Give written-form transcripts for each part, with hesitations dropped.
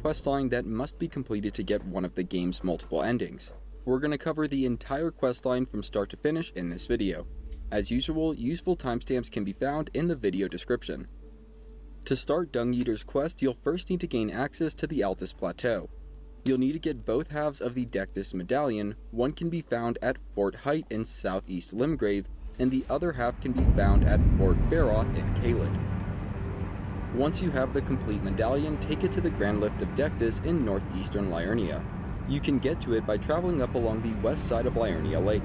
questline that must be completed to get one of the game's multiple endings. We're going to cover the entire questline from start to finish in this video. As usual, useful timestamps can be found in the video description. To start Dung Eater's quest, you'll first need to gain access to the Altus Plateau. You'll need to get both halves of the Dectus Medallion. One can be found at Fort Height in southeast Limgrave, and the other half can be found at Fort Baroth in Caelid. Once you have the complete medallion, take it to the Grand Lift of Dectus in northeastern Liurnia. You can get to it by traveling up along the west side of Liurnia Lake.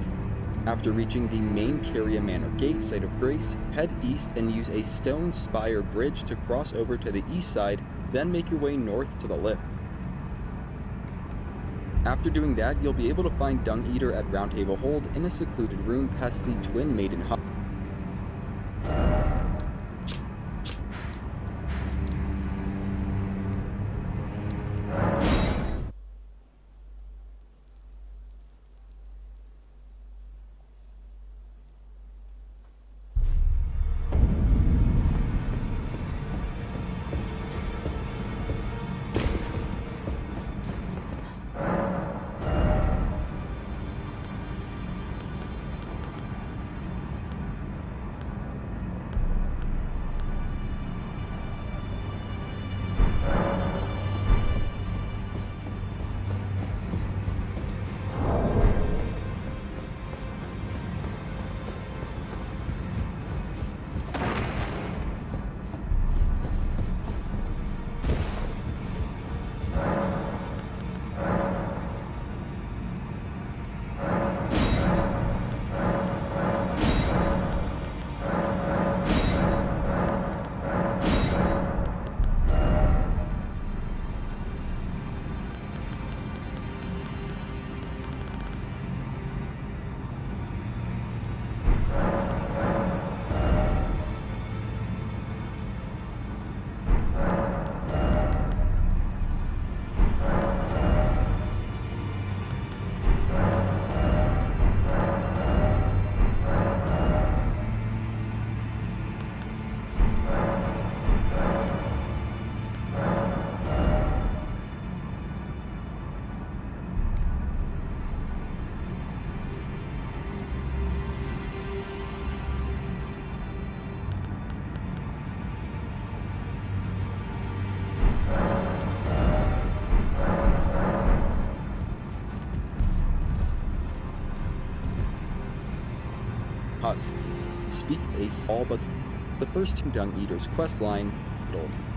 After reaching the main Caria Manor Gate site of Grace, head east and use a stone spire bridge to cross over to the east side, then make your way north to the lift. After doing that, you'll be able to find Dung Eater at Roundtable Hold in a secluded room past the Twin Maiden Hut. Husks. Speak Ace all but the first two Dung Eater's questline,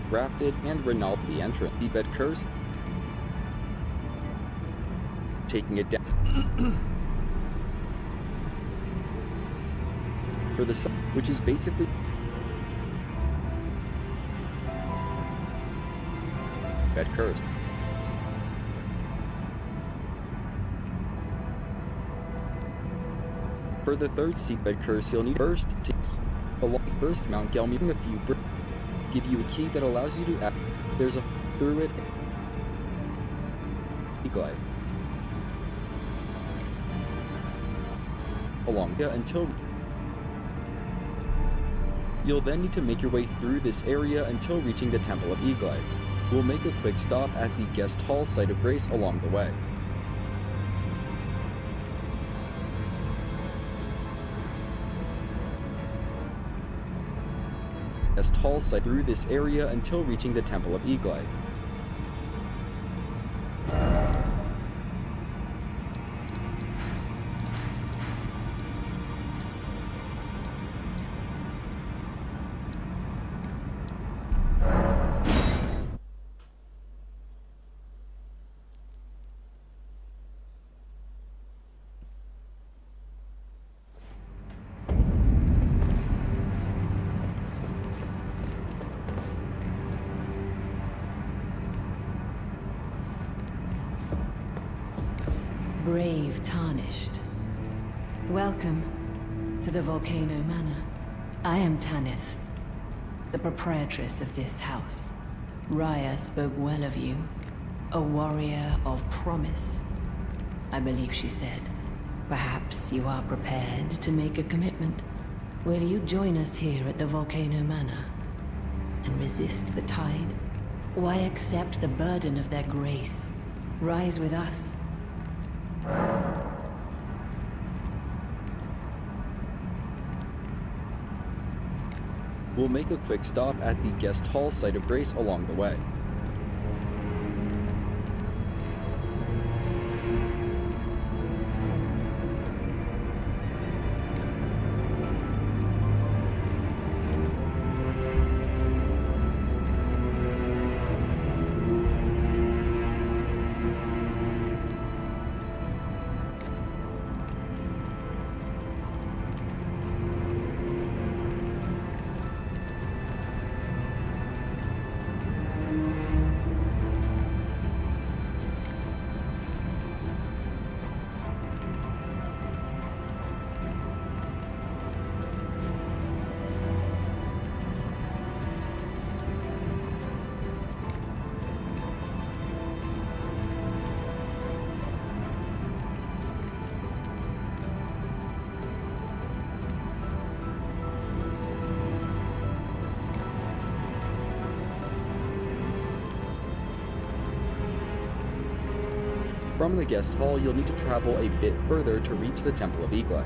Grafted and Renald the Entrant. The Bed Curse, taking it down for the side, which is basically Bed Curse. For the third seatbed curse, you'll need first takes along first Mount Gelmir. A few give you a key that allows you to add. There's a through it glide along until you'll then need to make your way through this area until reaching the Temple of Eagle. We'll make a quick stop at the Guest Hall site of Grace along the way. Guest Hall site through this area until reaching the Temple of Eagle. Brave Tarnished. Welcome to the Volcano Manor. I am Tanith, the proprietress of this house. Raya spoke well of you, a warrior of promise, I believe she said. Perhaps you are prepared to make a commitment. Will you join us here at the Volcano Manor and resist the tide? Why accept the burden of their grace? Rise with us. We'll make a quick stop at the guest hall site of grace along the way. From the guest hall, you'll need to travel a bit further to reach the Temple of Eagle.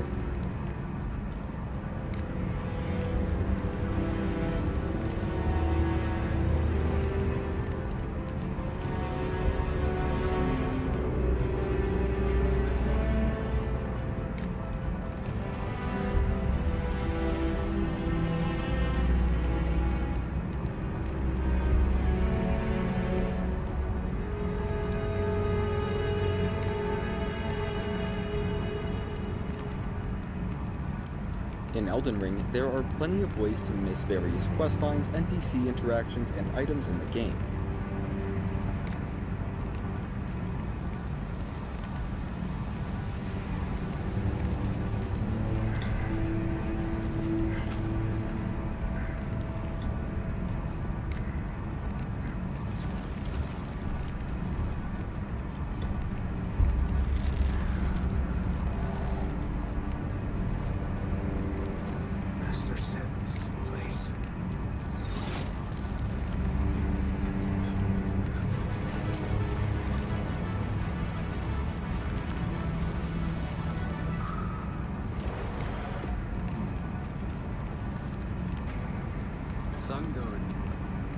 In Elden Ring, there are plenty of ways to miss various questlines, NPC interactions, and items in the game.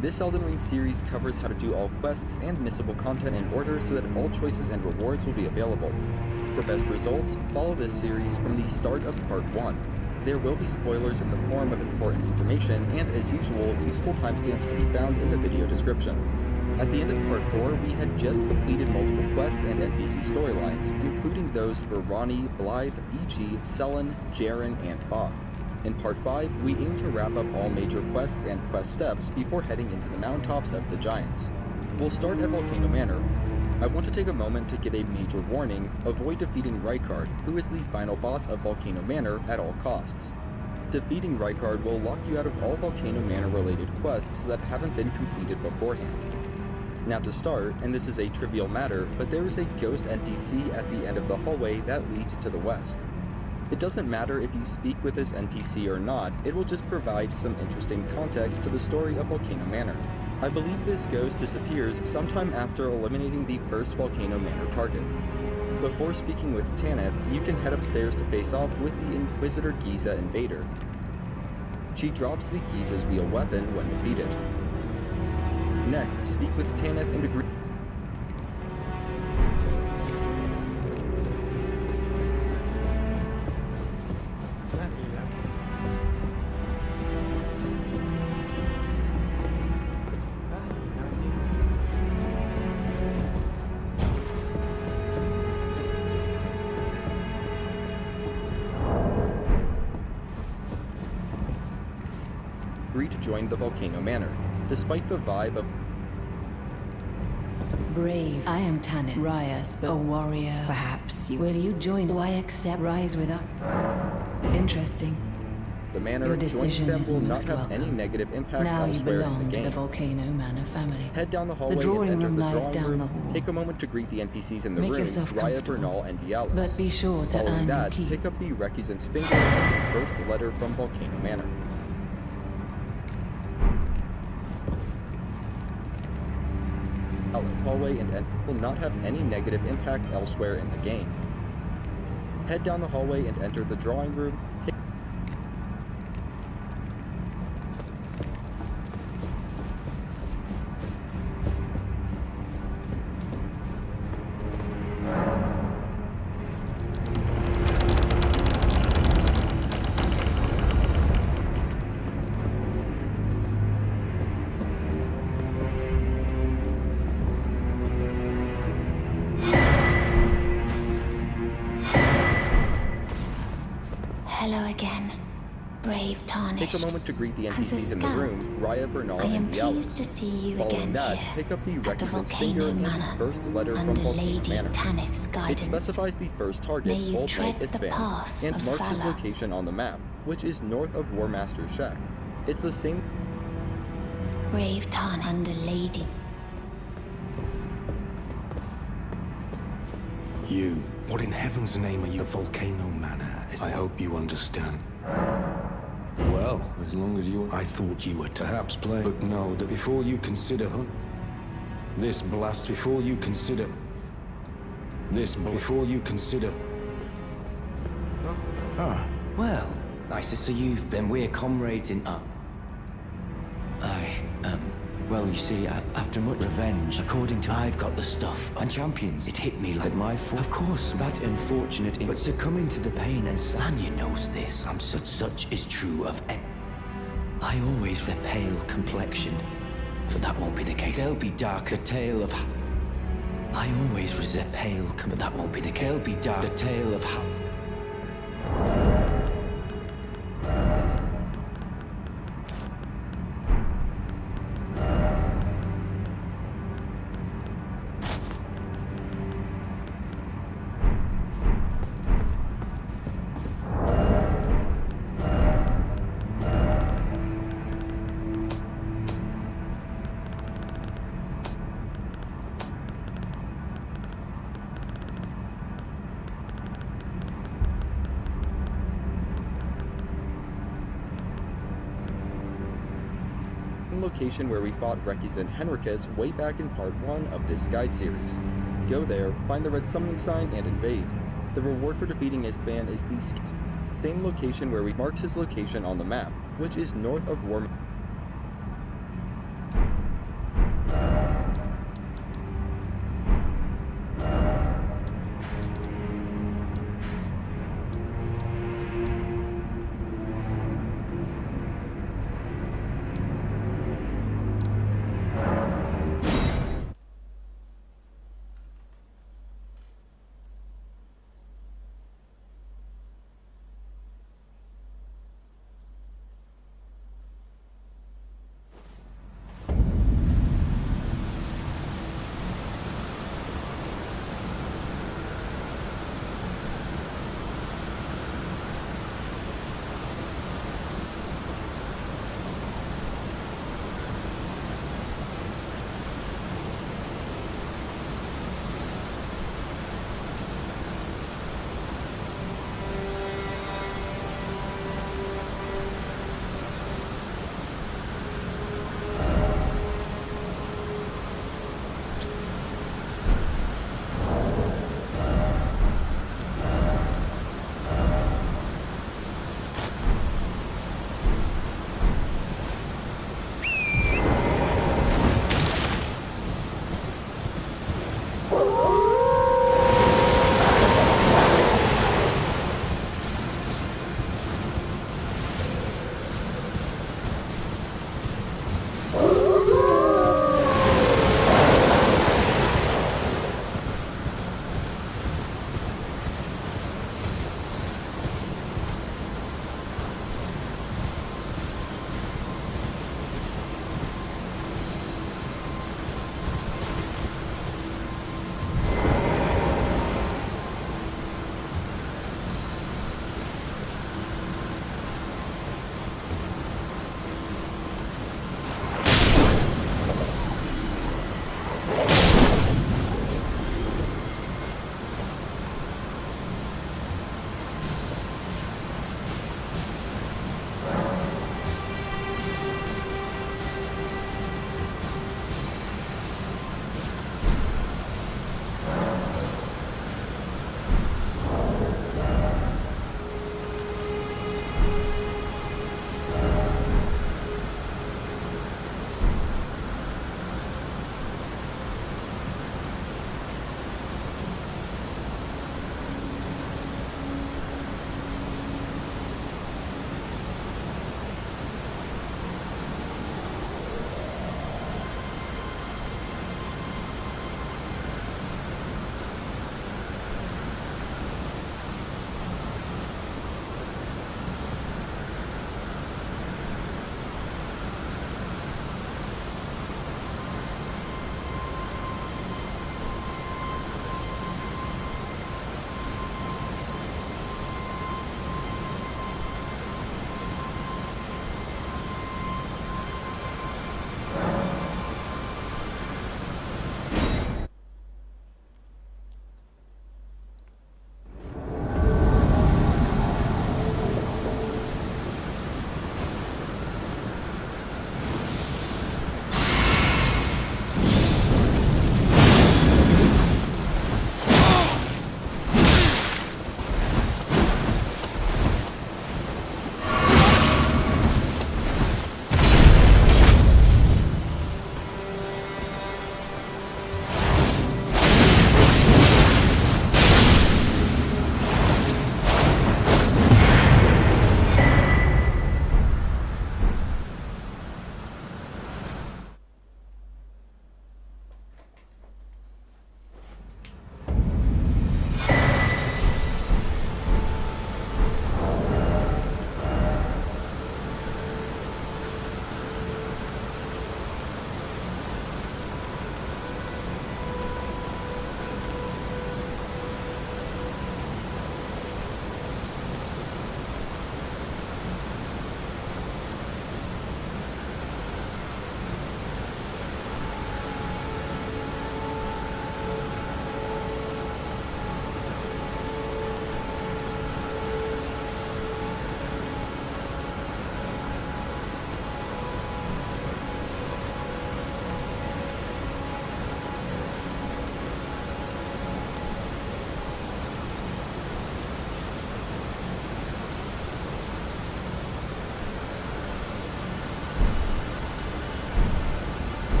This Elden Ring series covers how to do all quests and missable content in order so that all choices and rewards will be available. For best results, follow this series from the start of Part 1. There will be spoilers in the form of important information, and as usual, useful timestamps can be found in the video description. At the end of Part 4, we had just completed multiple quests and NPC storylines, including those for Ronnie, Blythe, Ichi, Selen, Jaren, and Bach. In Part 5, we aim to wrap up all major quests and quest steps before heading into the mountaintops of the Giants. We'll start at Volcano Manor. I want to take a moment to give a major warning: avoid defeating Rykard, who is the final boss of Volcano Manor, at all costs. Defeating Rykard will lock you out of all Volcano Manor related quests that haven't been completed beforehand. Now to start, and this is a trivial matter, but there is a ghost NPC at the end of the hallway that leads to the west. It doesn't matter if you speak with this NPC or not, it will just provide some interesting context to the story of Volcano Manor. I believe this ghost disappears sometime after eliminating the first Volcano Manor target. Before speaking with Tanith, you can head upstairs to face off with the Inquisitor Giza Invader. She drops the Giza's wheel weapon when defeated. Next, speak with Tanith and agree. To join the Volcano Manor, despite the vibe of brave. I am Tanith, Rias, but a warrior. Perhaps you will you join? Why accept rise with us? Interesting. The manor, your joining decision them is will not most have welcome. any negative impact now elsewhere you in the belong game. to the Volcano Manor family. Head down the hallway the drawing and enter room the lies drawing down room. the hall. Take a moment to greet the NPCs in the Make room, yourself Raya, comfortable. Bernal, and Dialos. But be sure to Following earn your that, keep. pick up the Recusant's finger and the first letter from Volcano Manor. hallway and will not have any negative impact elsewhere in the game. Head down the hallway and enter the drawing room. Hello again, brave tarnished. Take a moment to greet the As a NPCs in the room, scout, Raya, Bernal, I am and pleased Dialos. to see you Following again that, here pick up the at the recusant's finger Volcano and Manor the first letter from under Volcano Lady Manor. Tanith's It guidance. specifies the first target, May you Old tread Knight the Istvan, path and of marks his valor. location on the map, which is north of War Master's shack. It's the same. Brave Tarn under Lady. You. What in heaven's name are you? Volcano Manor. I hope you understand. Well, as long as you... I thought you were perhaps playing... But no, that before you consider... This blast before you consider... Before you consider... Ah, well, nice to see you've been. We're comrades in... Well, you see, after much revenge, according to... I've got the stuff and champions. It hit me like my fault. Of course, that unfortunate... But succumbing to the pain and... Lanya knows this. Such is true of... I always the pale complexion. But that won't be the case. There'll be dark. The tale of... I always resent pale... But that won't be the case. There'll be dark. The tale of... Location where we fought Rekis and Henricus way back in part 1 of this guide series. Go there, find the red summoning sign, and invade. The reward for defeating Istvan is the same location where we marks his location on the map, which is north of War.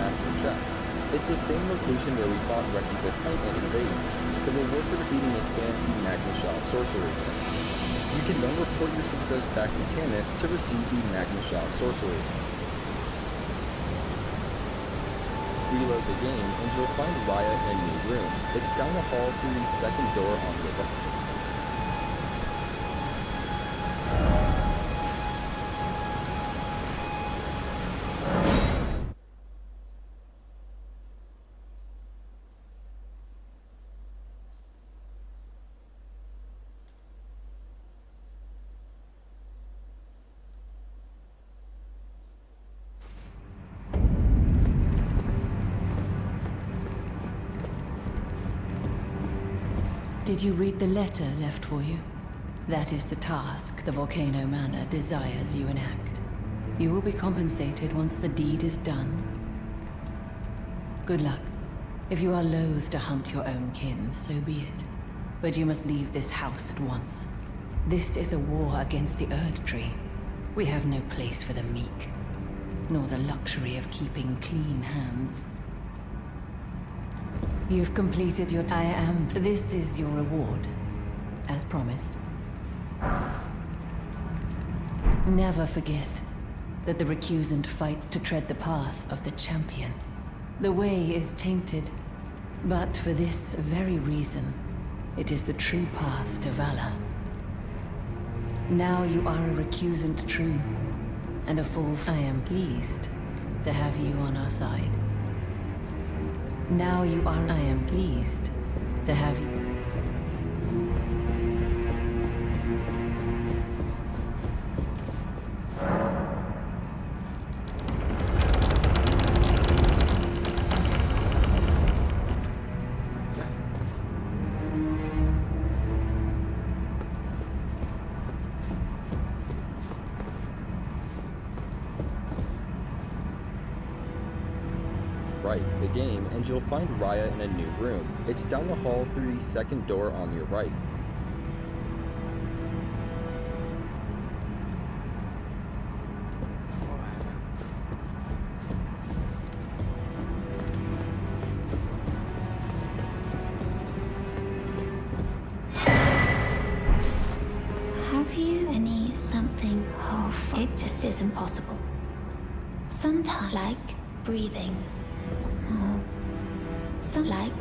master chef. It's the same location where we fought requisite fight and invade. The reward for defeating this can be Magna Shah sorcery. You can then report your success back to Tanith to receive the Magna Shah sorcery. Reload the game and you'll find Raya in a new room. It's down the hall through the second door on your left. Did you read the letter left for you? That is the task the Volcano Manor desires you enact. You will be compensated once the deed is done. Good luck. If you are loath to hunt your own kin, so be it. But you must leave this house at once. This is a war against the Erd Tree. We have no place for the meek, nor the luxury of keeping clean hands. You've completed your This is your reward, as promised. Never forget that the recusant fights to tread the path of the champion. The way is tainted, but for this very reason, it is the true path to valor. Now you are a recusant true, and a full. I am pleased to have you on our side. Now you are. I am pleased to have you. Right the game and you'll find Raya in a new room. It's down the hall through the second door on your right. Have you any something? Oh, it just isn't possible. Sometimes, like breathing. So like...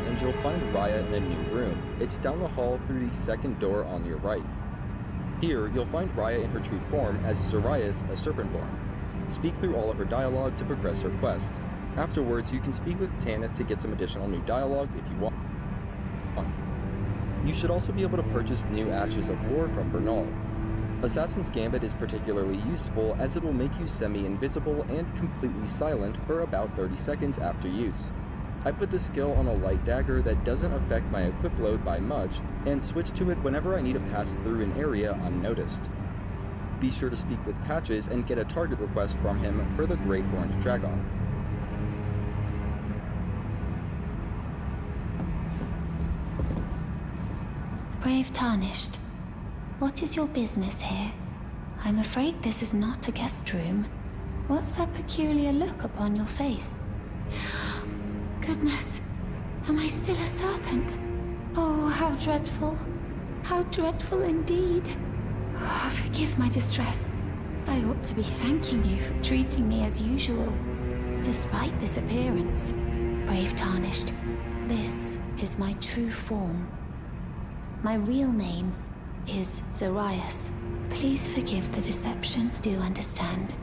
And you'll find Raya in a new room. It's down the hall through the second door on your right. Here, you'll find Raya in her true form as Zarias, a Serpentborn. Speak through all of her dialogue to progress her quest. Afterwards, you can speak with Tanith to get some additional new dialogue if you want. You should also be able to purchase new Ashes of War from Bernal. Assassin's Gambit is particularly useful as it will make you semi-invisible and completely silent for about 30 seconds after use. I put this skill on a light dagger that doesn't affect my equip load by much, and switch to it whenever I need to pass through an area unnoticed. Be sure to speak with Patches and get a target request from him for the Great Horned Dragon. Brave Tarnished, what is your business here? I'm afraid this is not a guest room. What's that peculiar look upon your face? Goodness, am I still a serpent? Oh, how dreadful. How dreadful indeed. Oh, forgive my distress. I ought to be thanking you for treating me as usual, despite this appearance. Brave Tarnished, this is my true form. My real name is Zarias. Please forgive the deception. Do understand.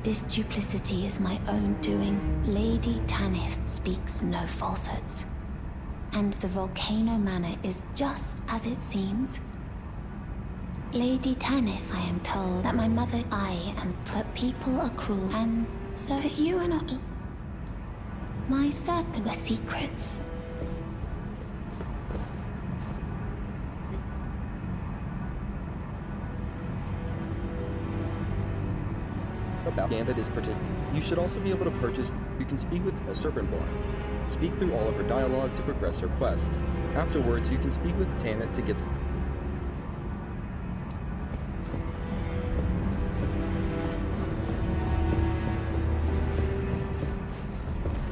This duplicity is my own doing. Lady Tanith speaks no falsehoods. And the Volcano Manor is just as it seems. Lady Tanith, I am told that my mother, but people are cruel, and so you are not. My serpent were secrets. about Gambit is particular. You should also be able to purchase. You can speak with a Serpentborn. Speak through all of her dialogue to progress her quest. Afterwards, you can speak with Tanith to get.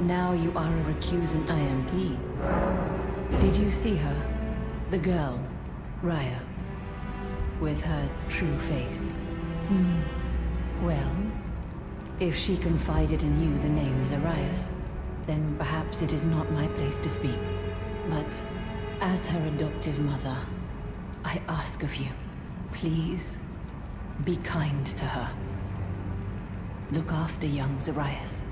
Now you are a recusant. I am pleased. Did you see her? The girl, Raya, with her true face. Well, if she confided in you the name Zarias, then perhaps it is not my place to speak. But as her adoptive mother, I ask of you, please be kind to her. Look after young Zarias.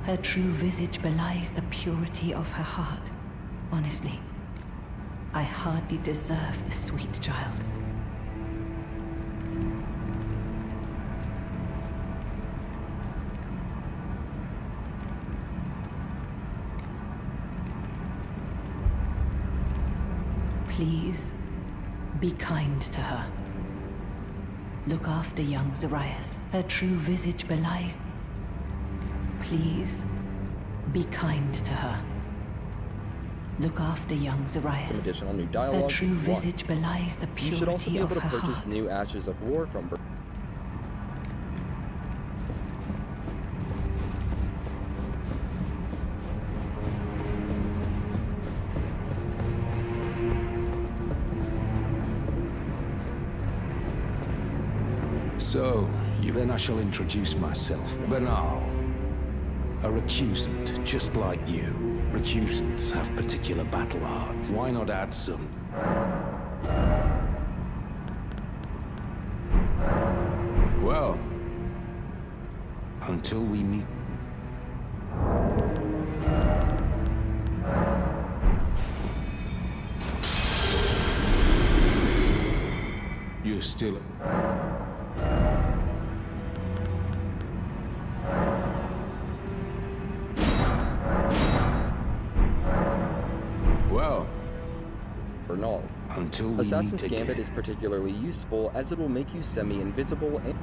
Her true visage belies the purity of her heart. Honestly, I hardly deserve the sweet child. Please, be kind to her. Look after young Zarias. Her true visage belies. Please, be kind to her. Look after young Zarias. Some additional new dialogue. Her true visage belies the You should also purity be able of to her purchase heart. new Ashes of War from. So, then I shall introduce myself. Banal. A recusant, just like you. Recusants have particular battle arts. Why not add some? Well, until we meet. You're still. Well, Bernal. until we Assassin's meet Gambit again. is particularly useful as it will make you semi-invisible and.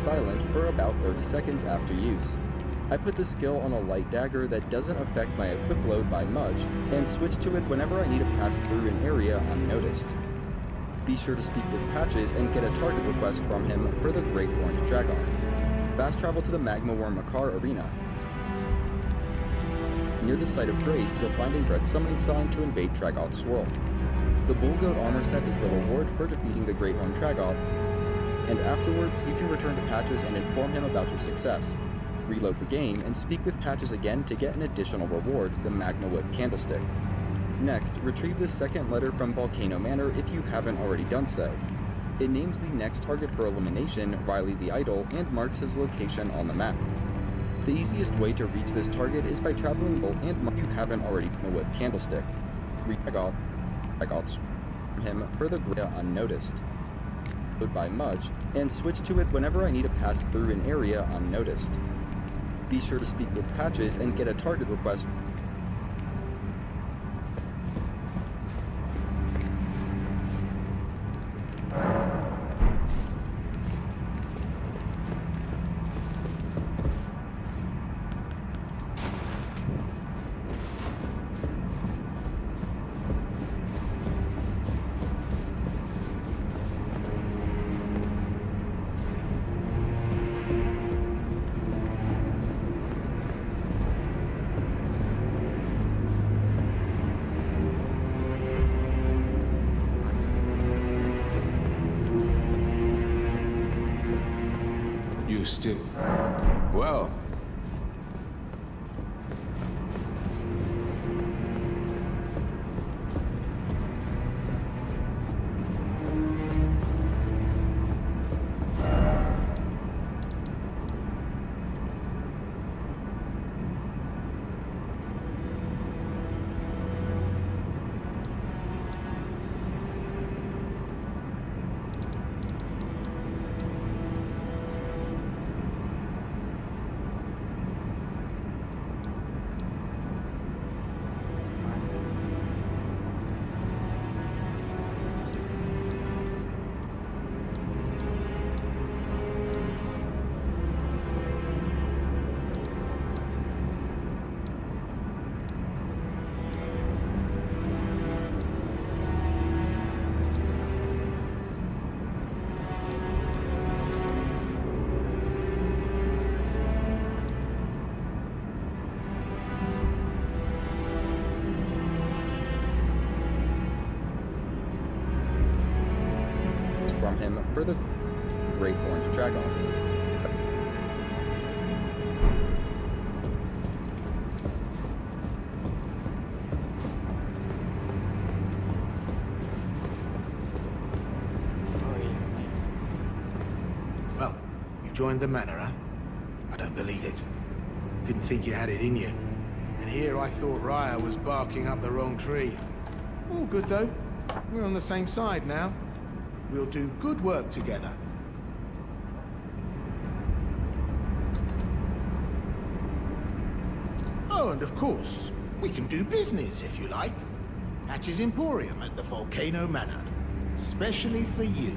silent for about 30 seconds after use. I put the skill on a light dagger that doesn't affect my equip load by much, and switch to it whenever I need to pass through an area unnoticed. Be sure to speak with Patches and get a target request from him for the Great Orange Dragon. Fast travel to the Magma Worm Makar Arena. Near the site of Grace, you'll find a red summoning sign to invade Tragoth's world. The Bull Goat armor set is the reward for defeating the Great Orange Tragoth, and afterwards you can return to Patches and inform him about your success. Reload the game and speak with Patches again to get an additional reward, the Magma Whip Candlestick. Next, retrieve the second letter from Volcano Manor if you haven't already done so. It names the next target for elimination, Riley the Idol, and marks his location on the map. The easiest way to reach this target is by traveling both and mark if you haven't already done the Whip Candlestick. Tragoth's him for the area unnoticed. Load by much, and switch to it whenever I need to pass through an area unnoticed. Be sure to speak with Patches and get a target request. You still... Well... from him for the Great Orange Dragon. Well, you joined the manor, huh? I don't believe it. Didn't think you had it in you. And here I thought Raya was barking up the wrong tree. All good though. We're on the same side now. We'll do good work together. Oh, and of course, we can do business if you like. Patch's Emporium at the Volcano Manor. Especially for you.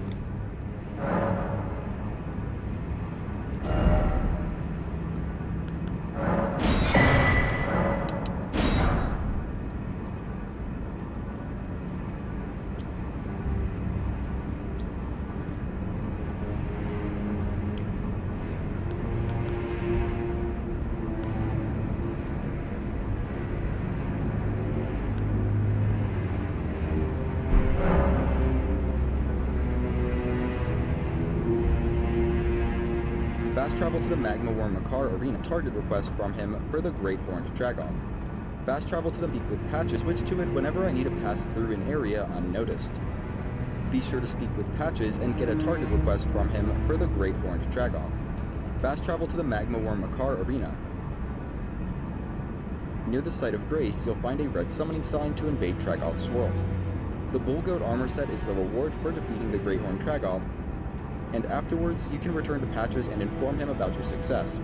Fast travel to the Magma Worm Makar Arena. Target request from him for the Great Orange Dragon. Fast travel to the peak with Patches. Switch to it whenever I need to pass through an area unnoticed. Be sure to speak with Patches and get a target request from him for the Great Orange Dragon. Fast travel to the Magma Worm Makar Arena. Near the site of Grace, you'll find a red summoning sign to invade Tragoth's world. The Bull Goat armor set is the reward for defeating the Great Orange Tragoth, and afterwards you can return to Patches and inform him about your success.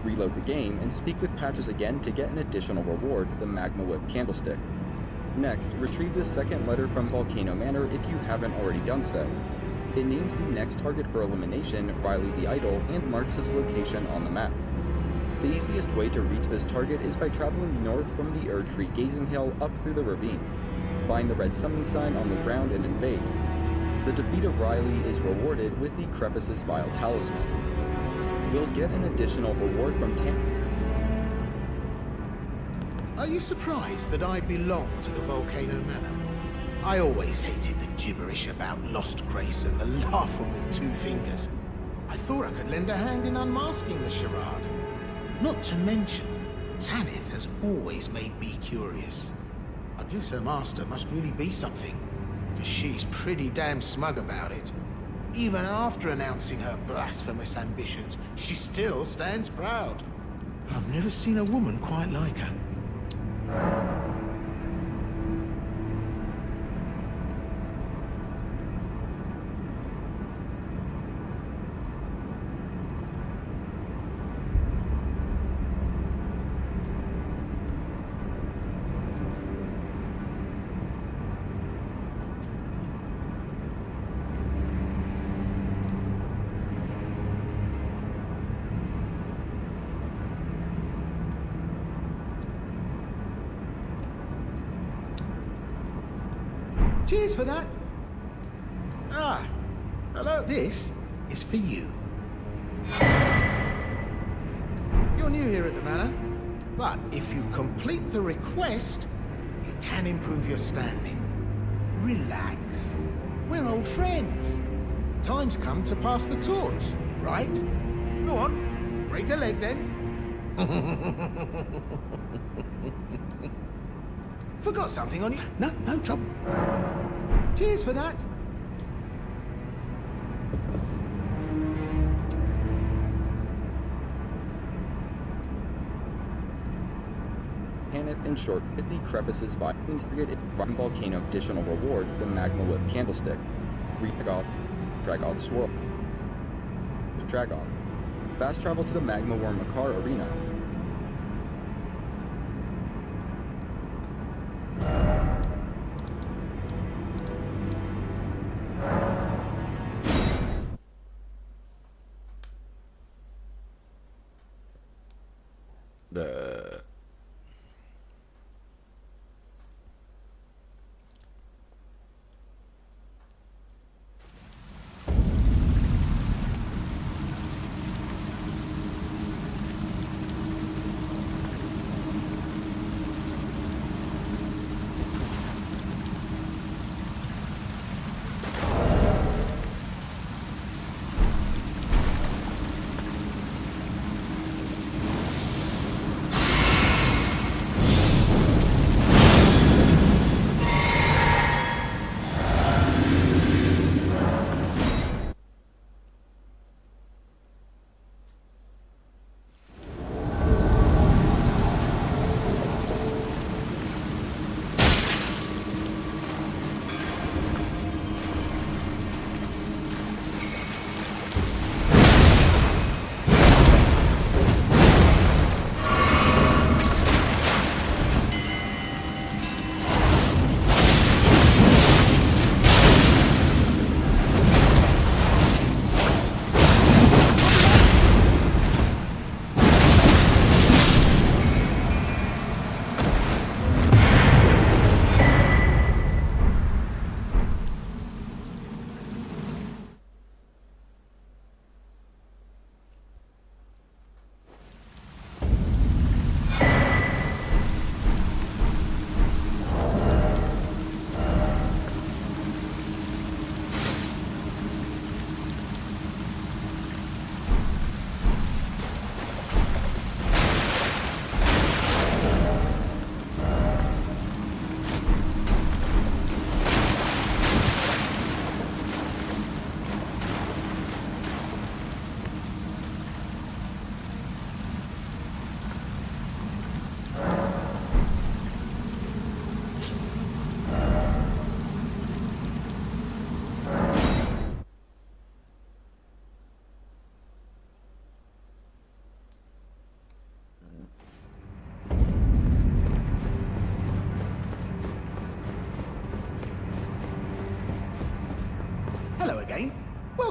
Reload the game and speak with Patches again to get an additional reward, the Magma Whip Candlestick. Next, retrieve the second letter from Volcano Manor if you haven't already done so. It names the next target for elimination, Riley the Idol, and marks his location on the map. The easiest way to reach this target is by traveling north from the Erdtree Gazing Hill up through the ravine. Find the red summon sign on the ground and invade. The defeat of Riley is rewarded with the Crevice's Vile Talisman. We'll get an additional reward from Are you surprised that I belong to the Volcano Manor? I always hated the gibberish about lost grace and the laughable two fingers. I thought I could lend a hand in unmasking the charade. Not to mention, Tanith has always made me curious. I guess her master must really be something, because she's pretty damn smug about it. Even after announcing her blasphemous ambitions, she still stands proud. I've never seen a woman quite like her. Cheers for that. Ah, hello. This is for you. You're new here at the manor, but if you complete the request, you can improve your standing. Relax. We're old friends. Time's come to pass the torch, right? Go on, break a leg then. Forgot something on you? No trouble. Cheers for that. Tanith in short, with the Crevice's Vile Volcano additional reward, the Magma Whip Candlestick. Dragoth Swirl. Dragoth. Fast travel to the Magma Worm Makar Arena.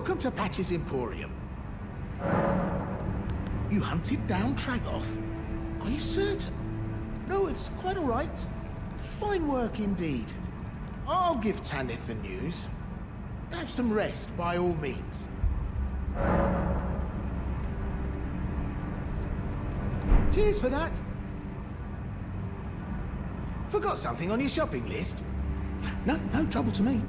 Welcome to Patch's Emporium. You hunted down Tragoth? Are you certain? No, it's quite all right. Fine work indeed. I'll give Tanith the news. Have some rest, by all means. Cheers for that. Forgot something on your shopping list? No trouble to me.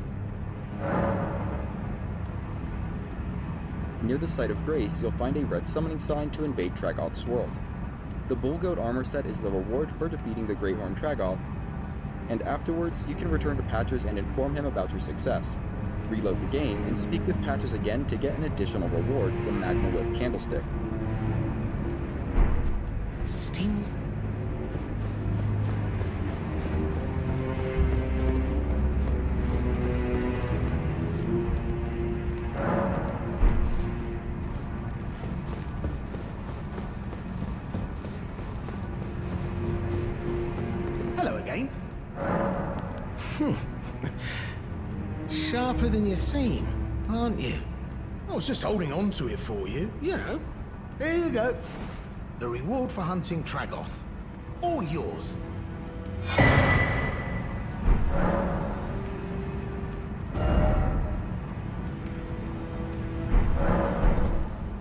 Near the site of Grace, you'll find a red summoning sign to invade Tragoth's world. The Bull Goat armor set is the reward for defeating the Great Horn Tragoth, and afterwards, you can return to Patches and inform him about your success. Reload the game, and speak with Patches again to get an additional reward, the Magna Whip Candlestick. Sting. Hello again. Sharper than you seem, aren't you? I was just holding on to it for you, you know. Here you go. The reward for hunting Tragoth. All yours.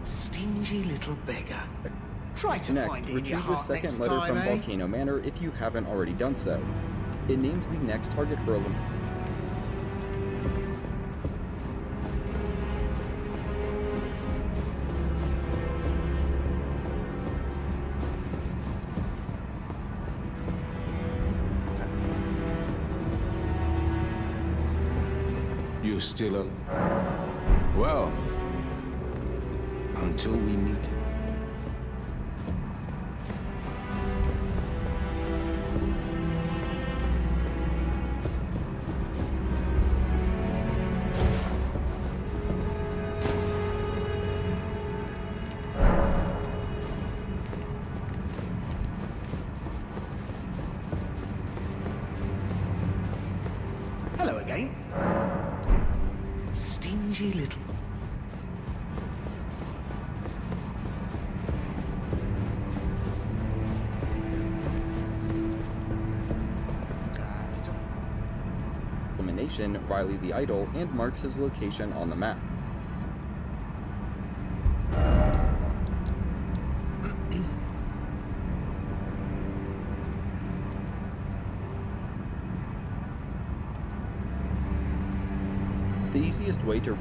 Stingy little beggar. Try to Next, find it in your retrieve the heart second next letter time, from eh? Volcano Manor if you haven't already done so. It names the next target for a You're still up. Well, until we meet. Hello again. Stingy little... elimination, Riley the Idol, and marks his location on the map. The easiest way to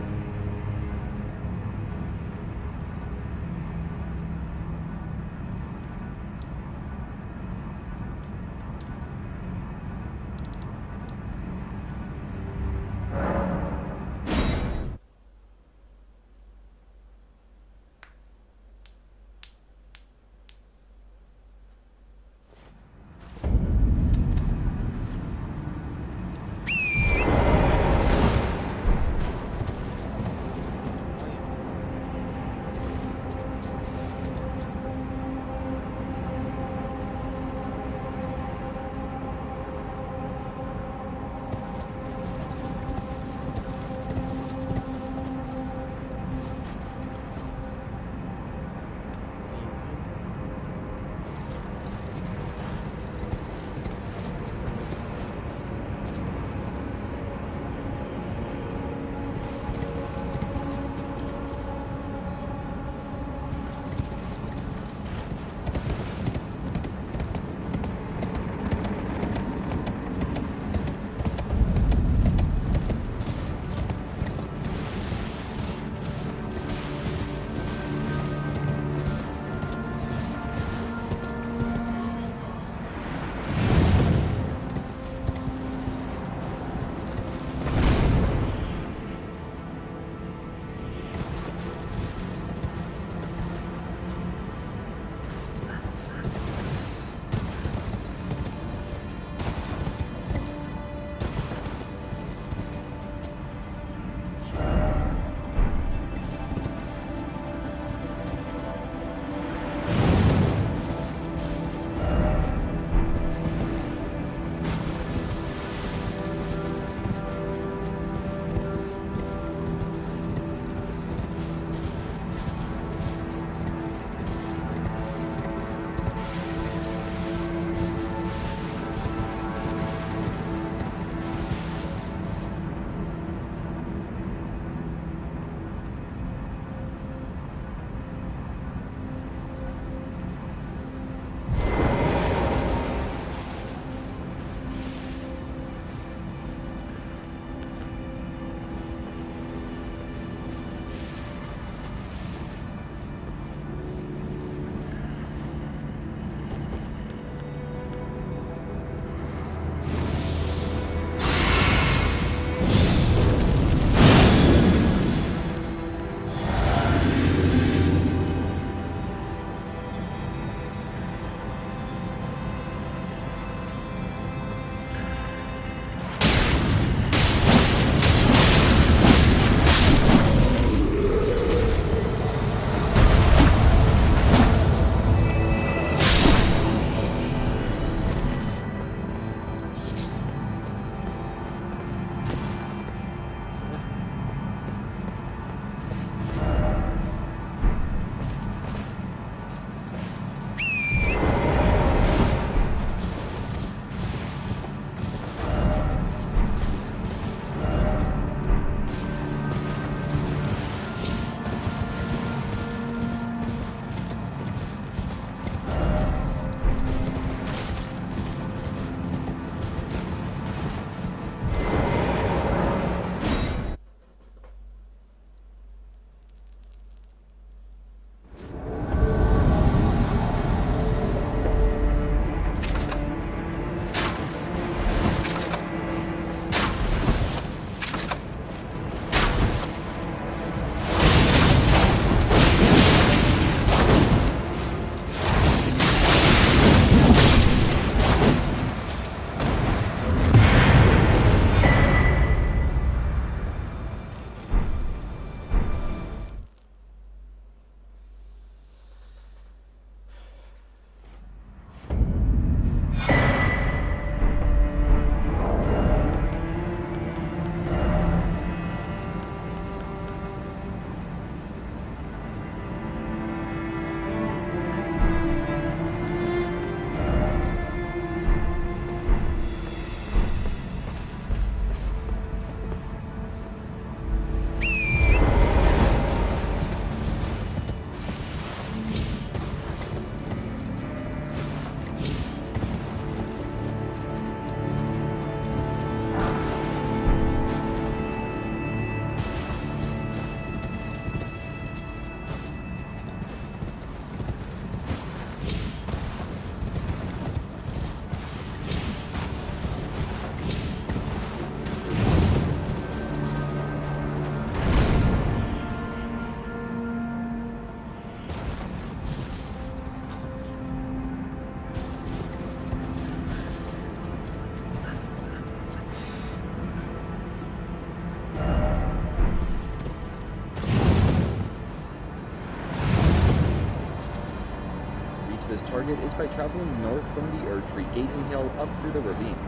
reach this target is by traveling north from the Erdtree gazing hill up through the ravine.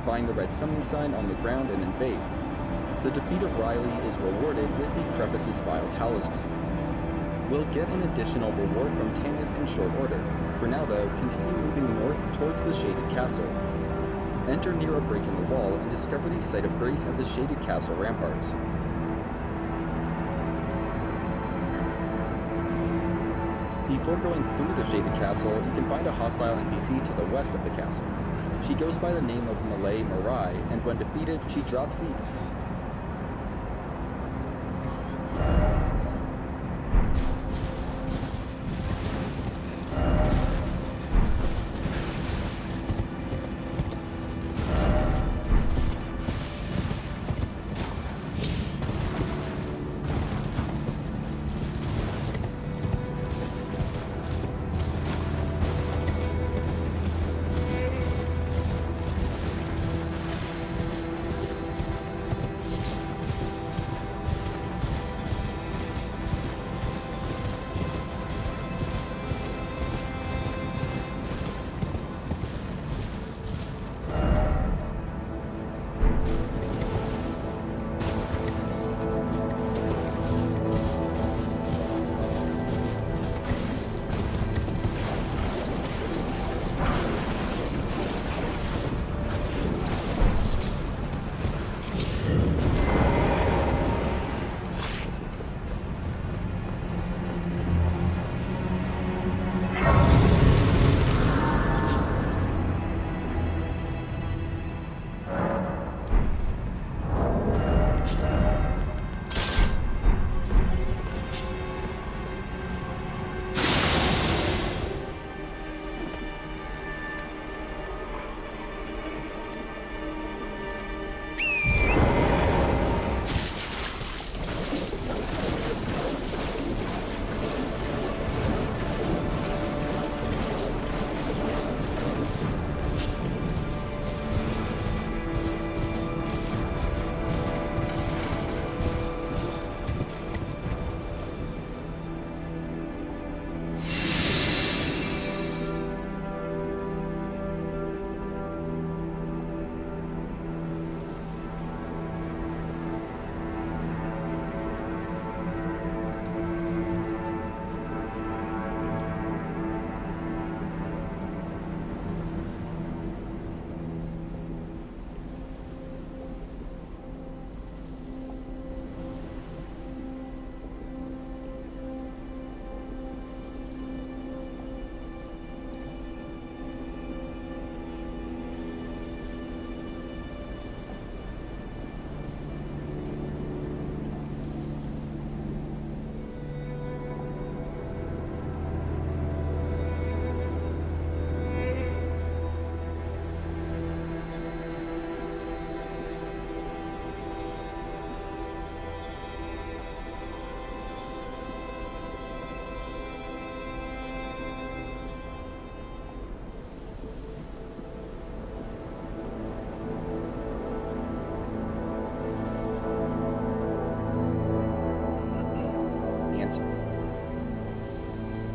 Find the red summoning sign on the ground and invade. The defeat of Riley is rewarded with the Crevice's Vile Talisman. We'll get an additional reward from Tanith in short order. For now though, continue moving north towards the Shaded Castle. Enter near a break in the wall and discover the site of grace at the Shaded Castle ramparts. Before going through the Shaded Castle, you can find a hostile NPC to the west of the castle. She goes by the name of Malay Marai, and when defeated, she drops the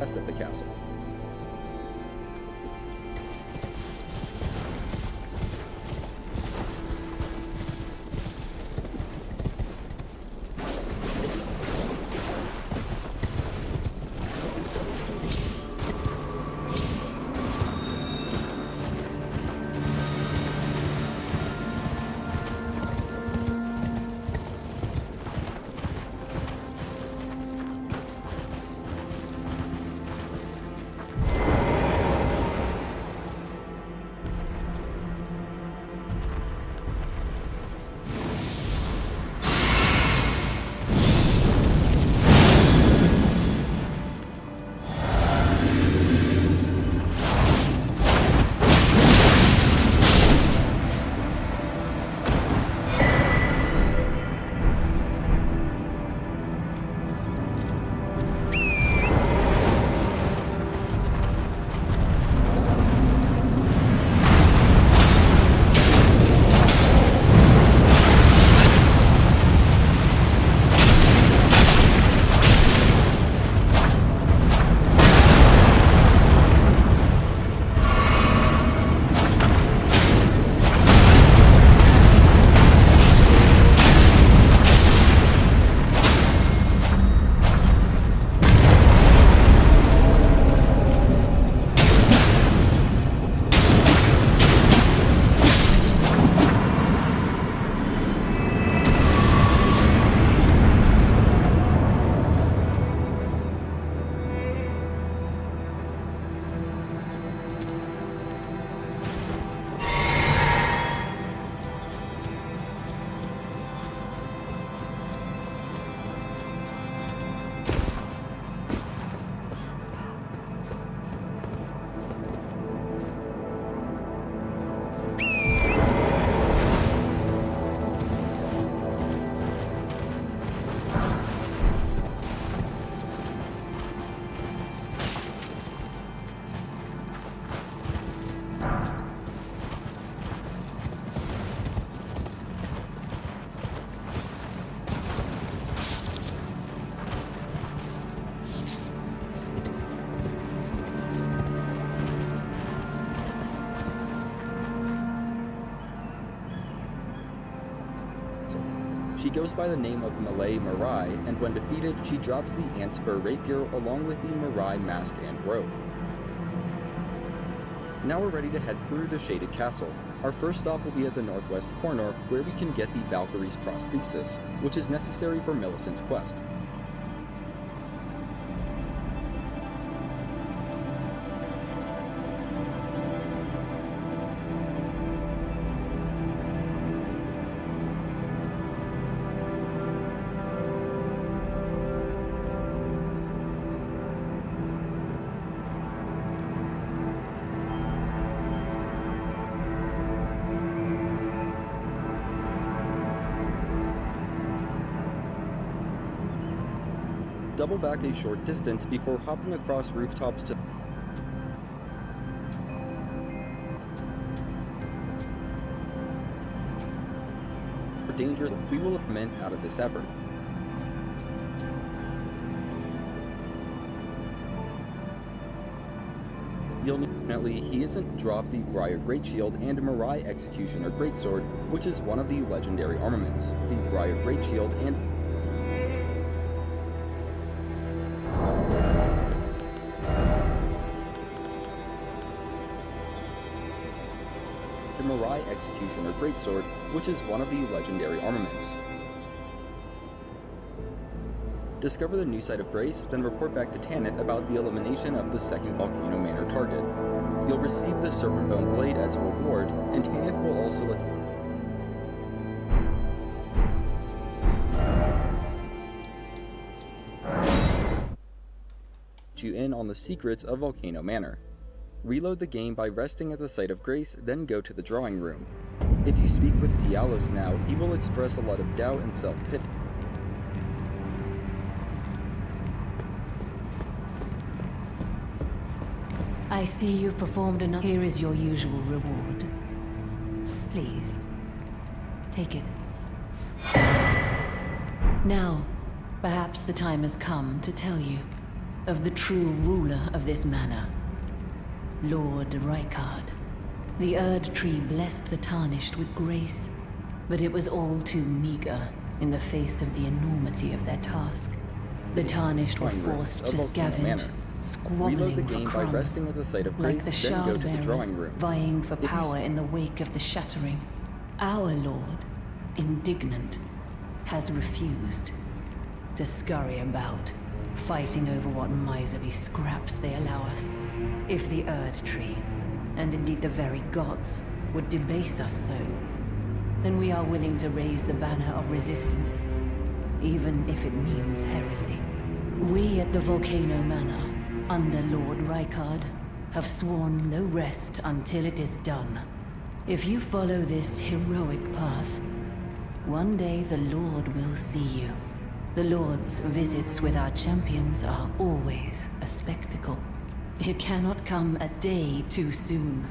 west of the castle. She goes by the name of Malay Mirai, and when defeated, she drops the Antspur rapier along with the Mirai mask and robe. Now we're ready to head through the Shaded Castle. Our first stop will be at the northwest corner, where we can get the Valkyrie's prosthesis, which is necessary for Millicent's quest. Double back a short distance before hopping across rooftops to danger we will implement out of this effort. You'll note he isn't dropped the Briar Great Shield and Mirai Executioner Greatsword, which is one of the legendary armaments. The Briar Great Shield and the Mirai Executioner Greatsword, which is one of the legendary armaments. Discover the new site of Grace, then report back to Tanith about the elimination of the second Volcano Manor target. You'll receive the Serpent Bone Blade as a reward, and Tanith will also let you in on the secrets of Volcano Manor. Reload the game by resting at the site of Grace, then go to the drawing room. If you speak with Dialos now, he will express a lot of doubt and self-pity. I see you've performed enough. Here is your usual reward. Please, take it. Now, perhaps the time has come to tell you of the true ruler of this manor, Lord Rykard. The Erd Tree blessed the Tarnished with grace, but it was all too meager in the face of the enormity of their task. The Tarnished were forced to scavenge, squabbling for crumbs, resting at the site of Grace, like the shard bearers vying for power in the wake of the shattering. Our Lord, indignant, has refused to scurry about, fighting over what miserly scraps they allow us. If the Erd Tree, and indeed the very gods, would debase us so, then we are willing to raise the banner of resistance, even if it means heresy. We at the Volcano Manor, under Lord Rykard, have sworn no rest until it is done. If you follow this heroic path, one day the Lord will see you. The Lord's visits with our champions are always a spectacle. It cannot come a day too soon.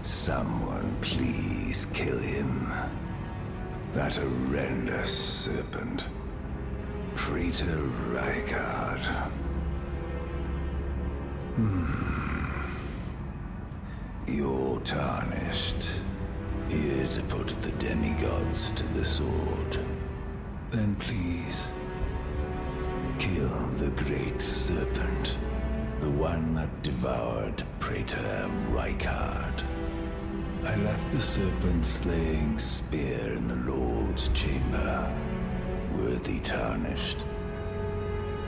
Someone please kill him. That horrendous serpent. Praetor Rykard. You're tarnished. Here to put the demigods to the sword. Then please, kill the great serpent. The one that devoured Praetor Rykard. I left the serpent-slaying spear in the Lord's chamber. Worthy Tarnished.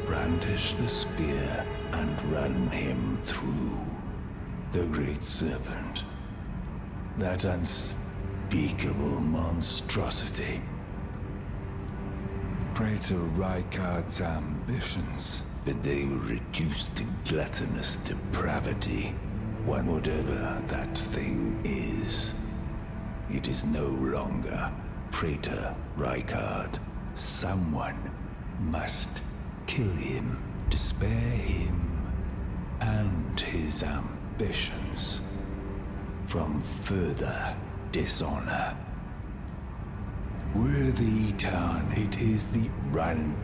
Brandish the spear and run him through. The great serpent. That unspeakable monstrosity. Praetor Rykard's ambitions. But they were reduced to gluttonous depravity. Whatever that thing is, it is no longer Praetor Rykard. Someone must kill him to spare him and his ambitions from further dishonor. Worthy town, it is the run.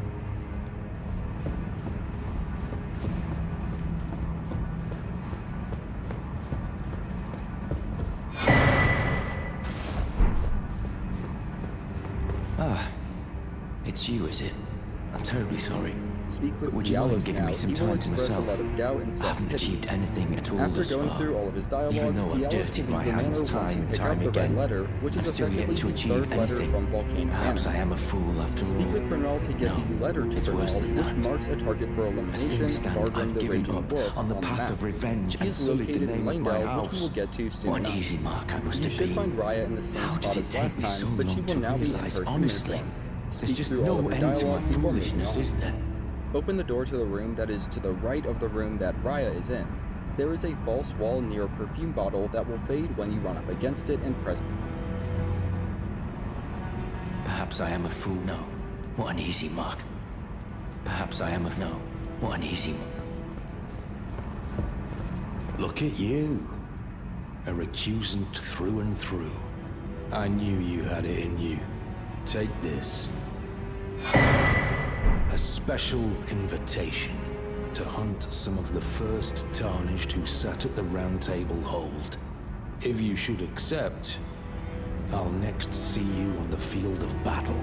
Ah, it's you, is it? I'm terribly sorry. Speak with But would you mind Diallo's giving now. me some He will time to express a myself? lot of doubt and I haven't self-pity. achieved anything at all After thus going far. through all of his dialogue, Even though I've Diallo's dirtied giving my the manner hands once time you and pick time up the red again, letter, which is I've still yet effectively to the achieve third letter anything. from Volcano Perhaps I Manor. am a fool after all. Speak with Bernal to get No, the letter to it's worse Bernal, than which that. marks a target for As elimination, things stand, barring I've the given raging up wolf on the on the path map. of revenge He and is sullied the located in name of my Langdale, which we house. will get to soon What an enough. easy mark I must You have should been. find Raya in the same How spot did it as take last me so time, but she long will to now be in realize, her human honestly? form. There's Speak just through all no of her end to my dialogue before moving foolishness, on. is there? Open the door to the room that is to the right of the room that Raya is in. There is a false wall near a perfume bottle that will fade when you run up against it and press. Perhaps I am a fool. No. What an easy mark. Perhaps I am a... No. What an easy mark. Look at you. A recusant through and through. I knew you had it in you. Take this. A special invitation to hunt some of the first tarnished who sat at the round table hold. If you should accept, I'll next see you on the field of battle.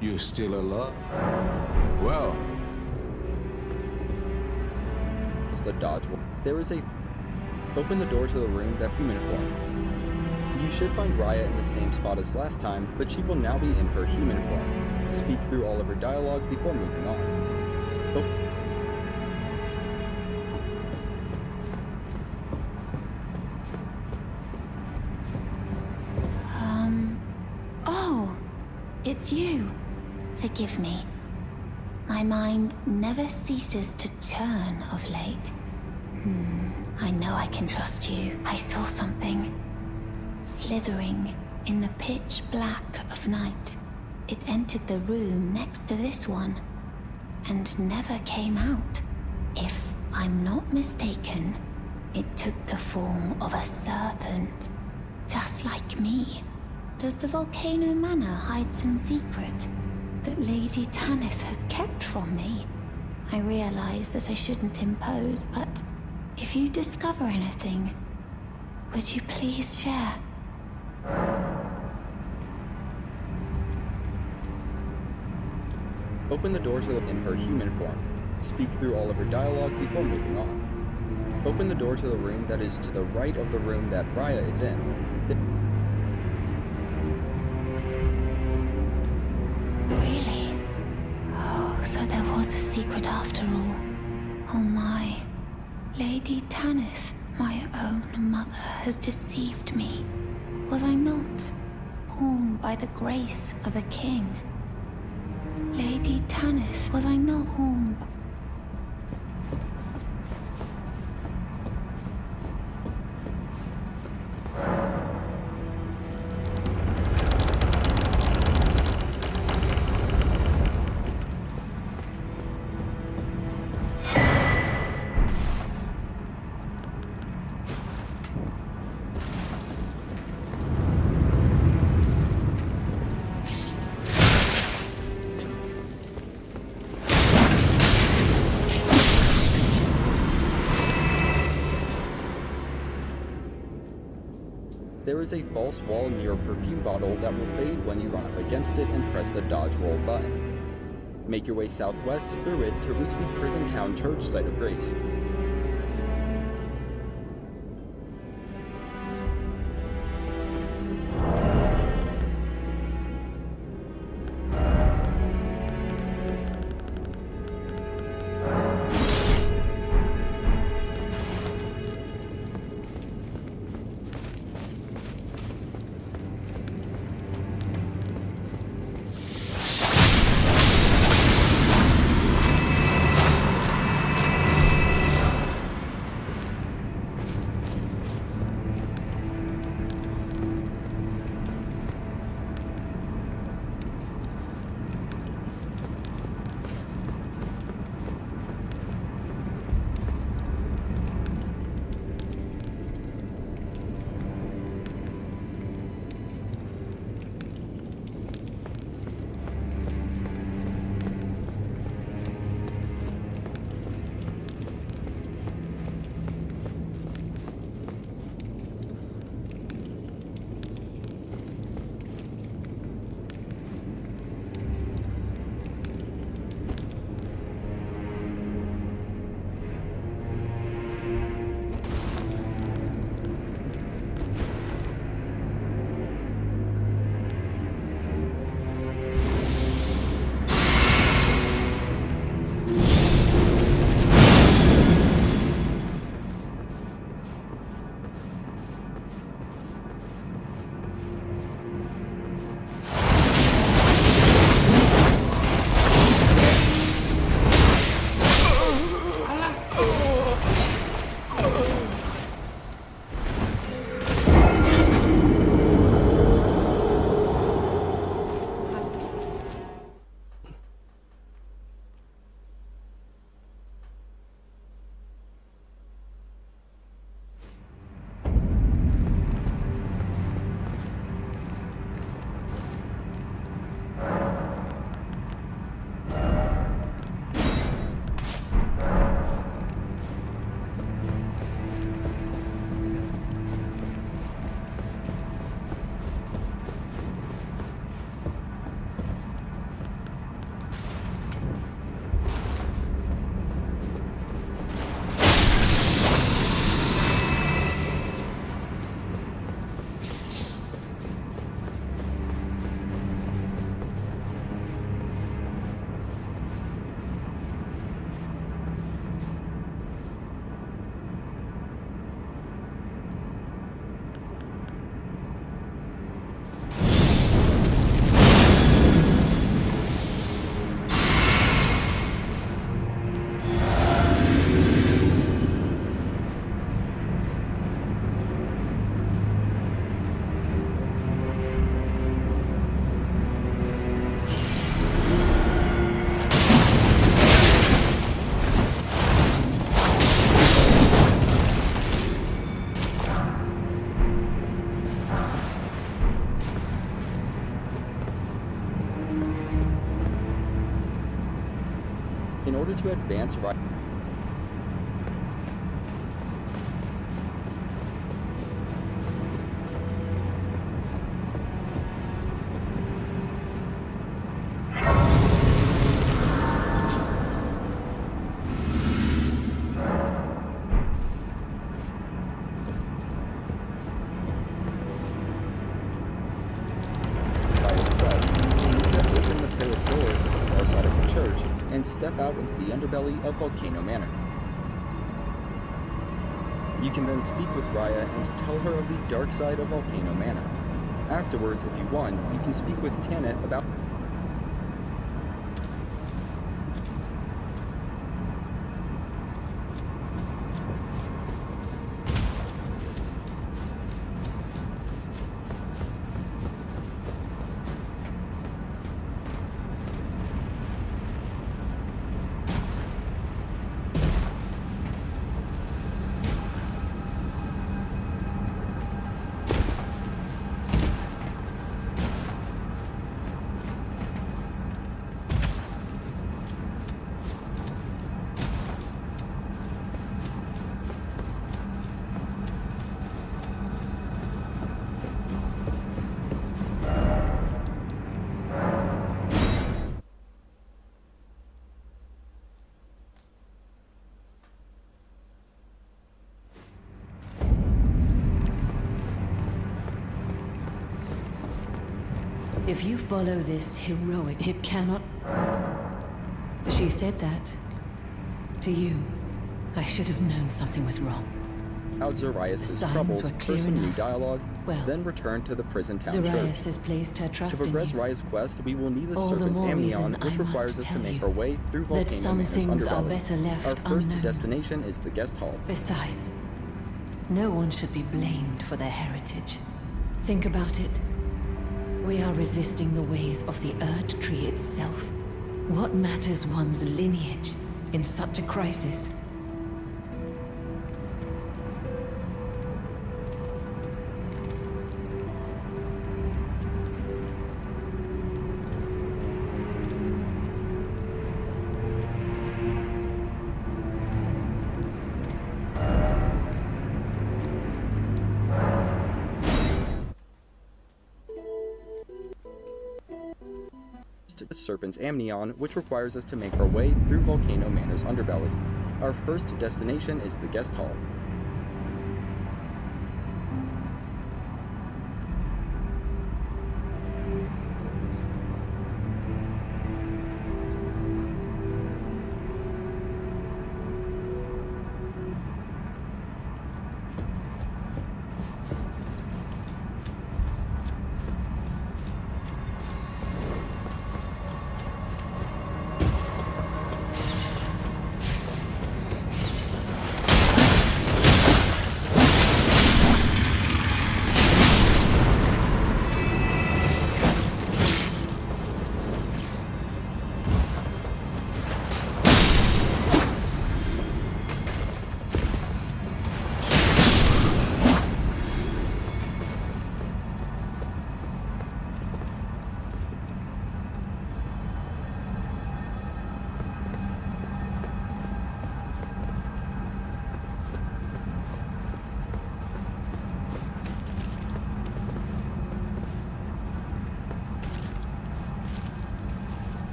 You're still alive? Well, It's the dodge roll. There is a. Open the door to the room that human form. You should find Raya in the same spot as last time, but she will now be in her human form. Speak through all of her dialogue before moving on. Oh, it's you. Forgive me. My mind never ceases to churn of late. I know I can trust you. I saw something slithering in the pitch black of night. It entered the room next to this one and never came out. If I'm not mistaken, it took the form of a serpent, just like me. Does the Volcano Manor hide some secret that Lady Tanith has kept from me? I realize that I shouldn't impose, but if you discover anything, would you please share? Open the door to the in her human form. Speak through all of her dialogue before moving on. Open the door to the room that is to the right of the room that Raya is in. Really? Oh, so there was a secret after all. Oh my. Lady Tanith, my own mother, has deceived me. Was I not born by the grace of a king? Lady Tanith, was I not born? There is a false wall near a perfume bottle that will fade when you run up against it and press the dodge roll button. Make your way southwest through it to reach the prison town church site of grace. to advance right. And step out into the underbelly of Volcano Manor. You can then speak with Raya and tell her of the dark side of Volcano Manor. Afterwards, if you want, you can speak with Tanit about If you follow this heroic, it cannot... She said that to you. I should have known something was wrong. out Zarias' Signs troubles were clear for some new enough. dialogue, Well, then return to the prison town Zarias church. has placed her To trust in progress you. Raya's quest, we will need the All the Serpent's more reason Amnion, I which requires must us to tell make you our way through that Volcano some Manor's things are underbelly. better left Our first unknown. destination is the guest hall. Besides, no one should be blamed for their heritage. Think about it. We are resisting the ways of the Erd Tree itself. What matters one's lineage in such a crisis? The Serpent's Amnion, which requires us to make our way through Volcano Manor's underbelly. Our first destination is the guest hall.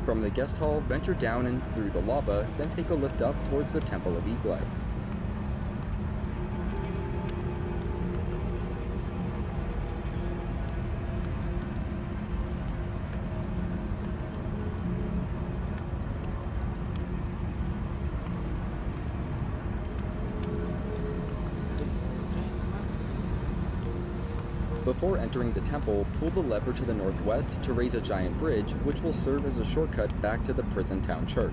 From the guest hall, venture down and through the lava, then take a lift up towards the Temple of Eagle. Before entering the temple, pull the lever to the northwest to raise a giant bridge, which will serve as a shortcut back to the prison town church.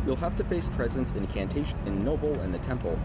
You'll have to face presence incantation in Noble and the temple.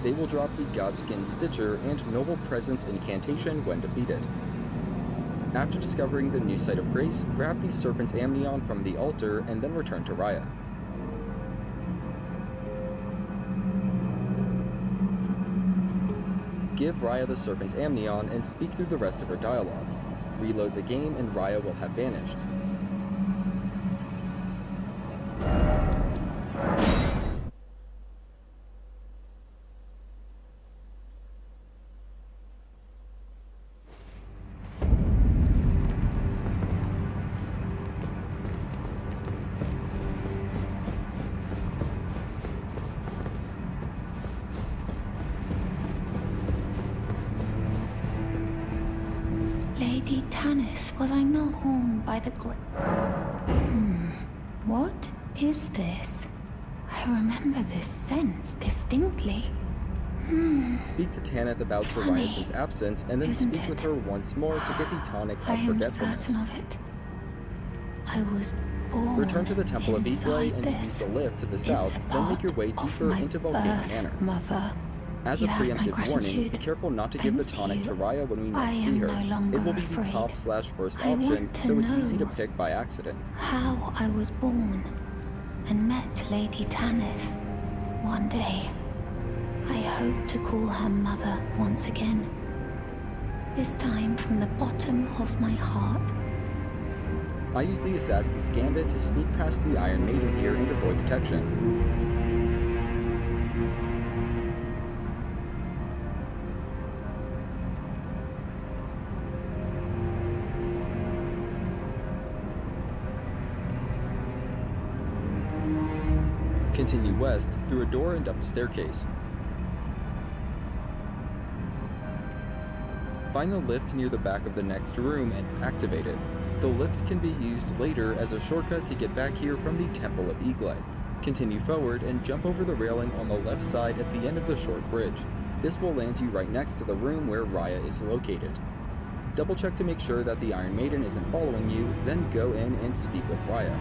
They will drop the Godskin Stitcher and Noble Presence incantation when defeated. After discovering the new site of grace, grab the Serpent's Amnion from the altar and then return to Raya. Give Raya the Serpent's Amnion and speak through the rest of her dialogue. Reload the game and Raya will have vanished. Lady Tanith, was I not born by the What is this? I remember this scent distinctly. Speak to Tanith about Funny, Zarias' absence and then isn't speak with it? her once more to get the tonic I of am forgetfulness. certain of it. I was born Return to the Temple of Iglay inside and use this. the lift to the It's south, a then make your part way of deeper my into Volcano birth, Manor. Mother. As You a have my preemptive warning, gratitude. be careful not to give the Thanks to tonic you, to Raya when we I next see am her. no longer It will be the afraid. top/first I option, want to so it's easy to know pick by accident. how I was born and met Lady Tanith. One day, I hope to call her mother once again. This time from the bottom of my heart. I use the Assassin's Gambit to sneak past the Iron Maiden here and avoid detection. Continue west through a door and up a staircase. Find the lift near the back of the next room and activate it. The lift can be used later as a shortcut to get back here from the Temple of Iglay. Continue forward and jump over the railing on the left side at the end of the short bridge. This will land you right next to the room where Raya is located. Double check to make sure that the Iron Maiden isn't following you, then go in and speak with Raya.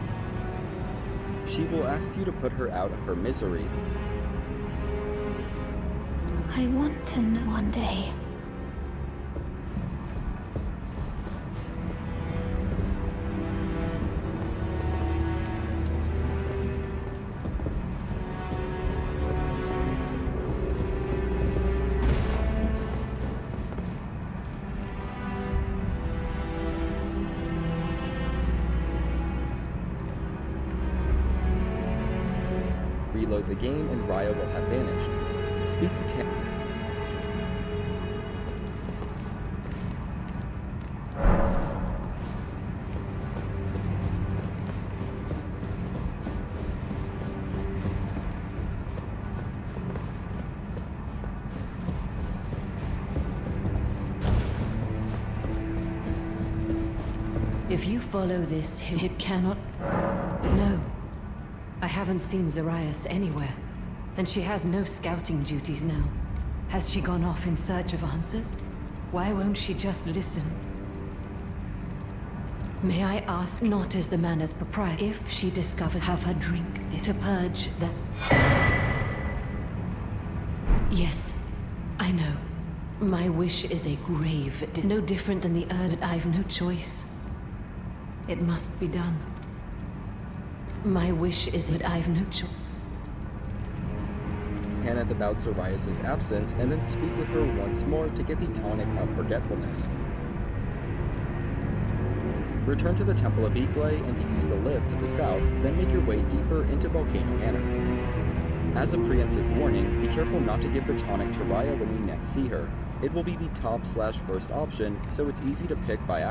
She will ask you to put her out of her misery. I want to know one day. Reload the game and Raya will have vanished. Speak to Tam. If you follow this, it cannot... No. I haven't seen Zarias anywhere, and she has no scouting duties now. Has she gone off in search of answers? Why won't she just listen? May I ask, not as the manor's proprietor, if she discovered, have her drink this to purge that... Yes, I know. My wish is a grave, no different than the but I've no choice. It must be done. My wish is that I've no choice. Tanith about Zarias' absence and then speak with her once more to get the tonic of forgetfulness. Return to the Temple of Iglay and use the lift to the south, then make your way deeper into Volcano Manor. As a preemptive warning, be careful not to give the tonic to Raya when we next see her. It will be the top/first option, so it's easy to pick by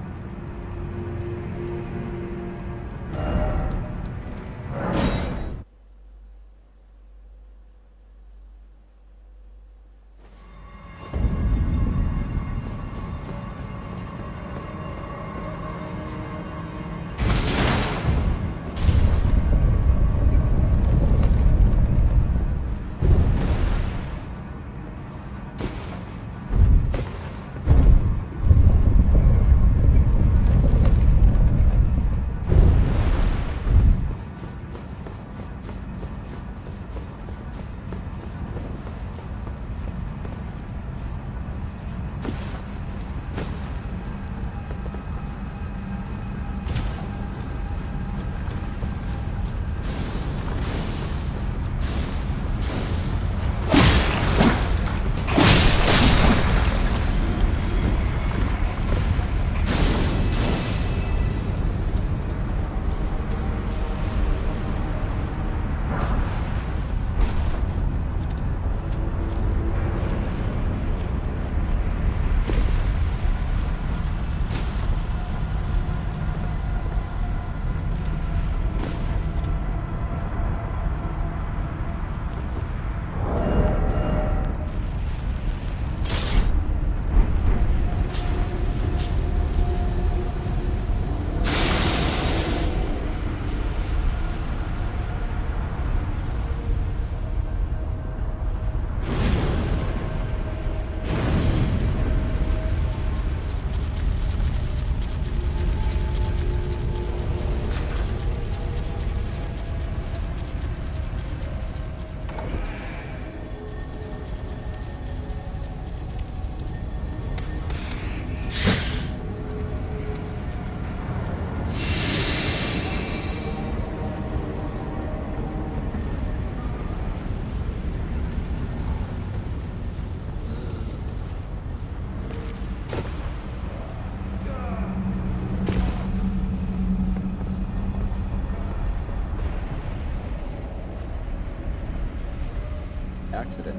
accident.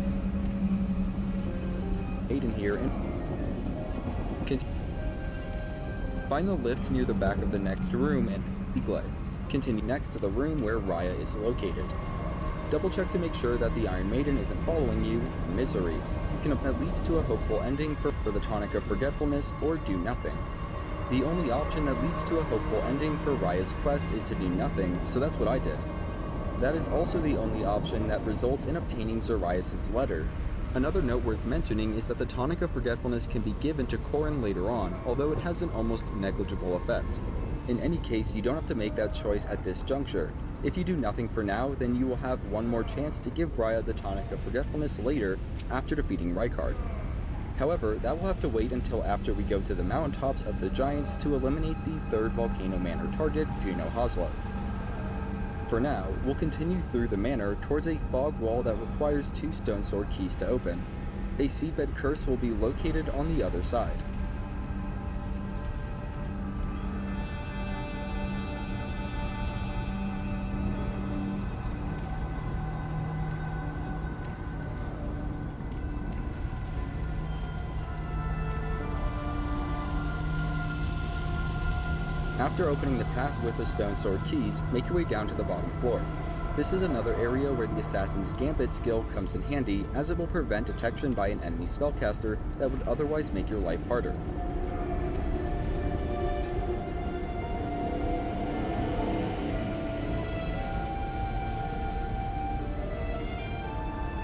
Aiden here and find the lift near the back of the next room and glide. Continue next to the room where Raya is located. Double check to make sure that the Iron Maiden isn't following you. Misery. That leads to a hopeful ending for the Tonic of Forgetfulness or do nothing. The only option that leads to a hopeful ending for Raya's quest is to do nothing, so that's what I did. That is also the only option that results in obtaining Zarias' letter. Another note worth mentioning is that the Tonic of Forgetfulness can be given to Corrin later on, although it has an almost negligible effect. In any case, you don't have to make that choice at this juncture. If you do nothing for now, then you will have one more chance to give Raya the Tonic of Forgetfulness later, after defeating Rykard. However, that will have to wait until after we go to the mountaintops of the Giants to eliminate the third Volcano Manor target, Juno Hoslow. For now, we'll continue through the manor towards a fog wall that requires 2 stone sword keys to open. A seedbed curse will be located on the other side. After opening the path with the stone sword keys, make your way down to the bottom floor. This is another area where the Assassin's Gambit skill comes in handy, as it will prevent detection by an enemy spellcaster that would otherwise make your life harder.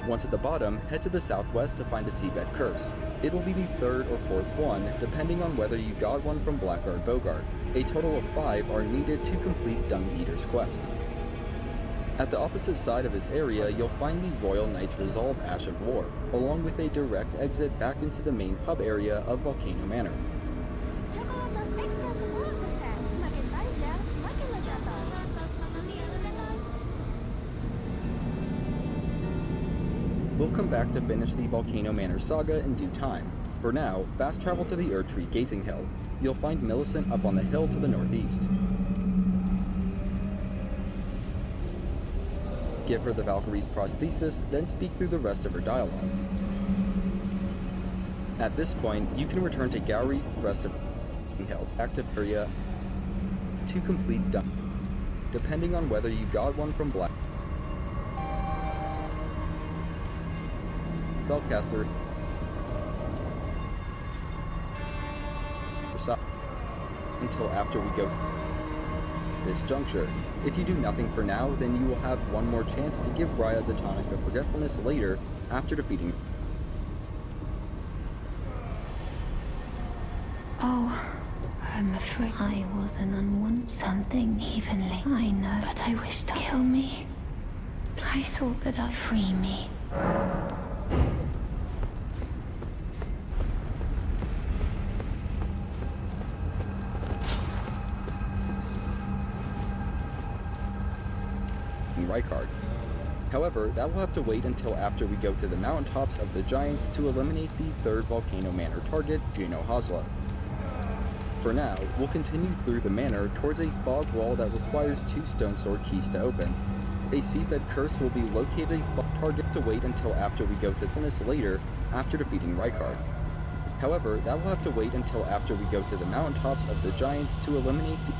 Once at the bottom, head to the southwest to find a seabed curse. It will be the 3rd or 4th one, depending on whether you got one from Blackguard Bogart. A total of 5 are needed to complete Dung Eater's quest. At the opposite side of this area, you'll find the Royal Knight's Resolve Ash of War, along with a direct exit back into the main hub area of Volcano Manor. We'll come back to finish the Volcano Manor saga in due time. For now, fast travel to the Erdtree Gazing Hill. You'll find Millicent up on the hill to the northeast. Give her the Valkyrie's prosthesis, then speak through the rest of her dialogue. At this point, you can return to Gowrie for the rest of the hill, back to Furia to complete Dung, depending on whether you got one from Black Spellcaster until after we go this juncture. If you do nothing for now, then you will have one more chance to give Raya the Tonic of Forgetfulness later, after defeating. Oh, I'm afraid I was an unwanted something evenly. I know, but I wish to kill me. I thought that I'd free me. Rykard. However, that will have to wait until after we go to the mountaintops of the Giants to eliminate the 3rd Volcano Manor target, Juno Hoslow. For now, we'll continue through the manor towards a fog wall that requires 2 stone sword keys to open. A seabed curse will be located a target to wait until after we go to this later, after defeating Rykard. However, that will have to wait until after we go to the mountaintops of the Giants to eliminate the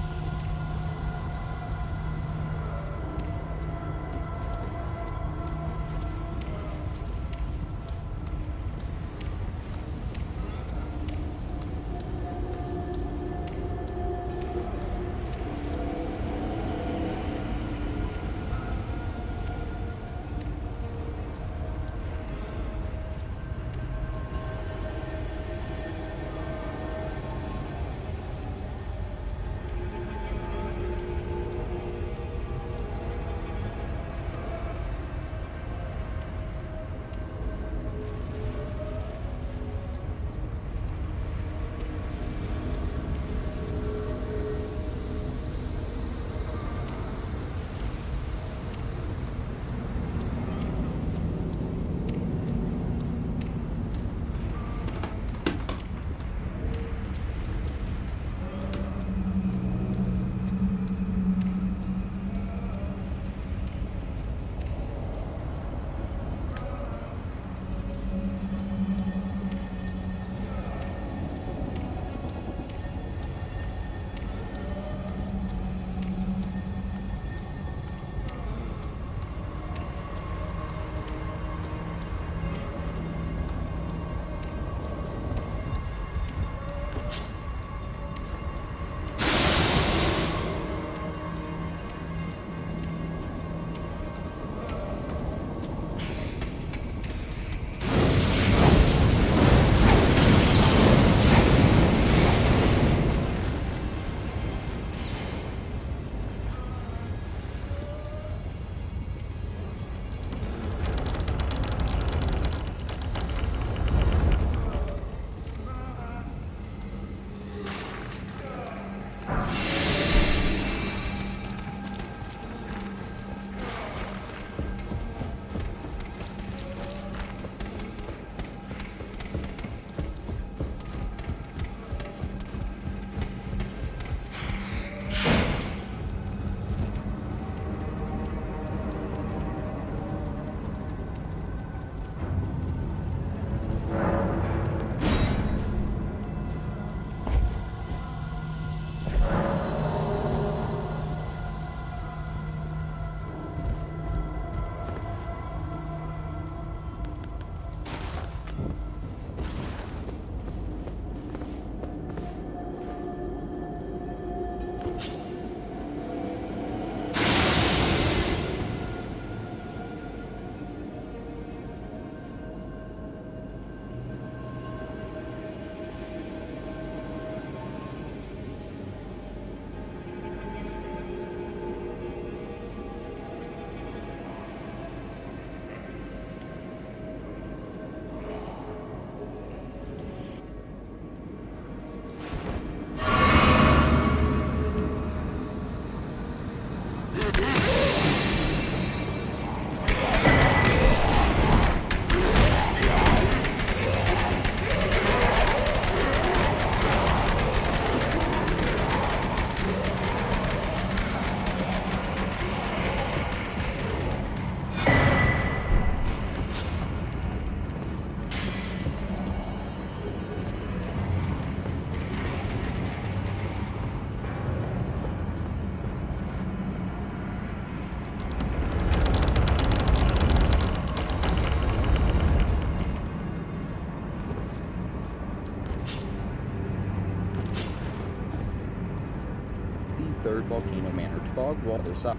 Third Volcano Manor fog wall to south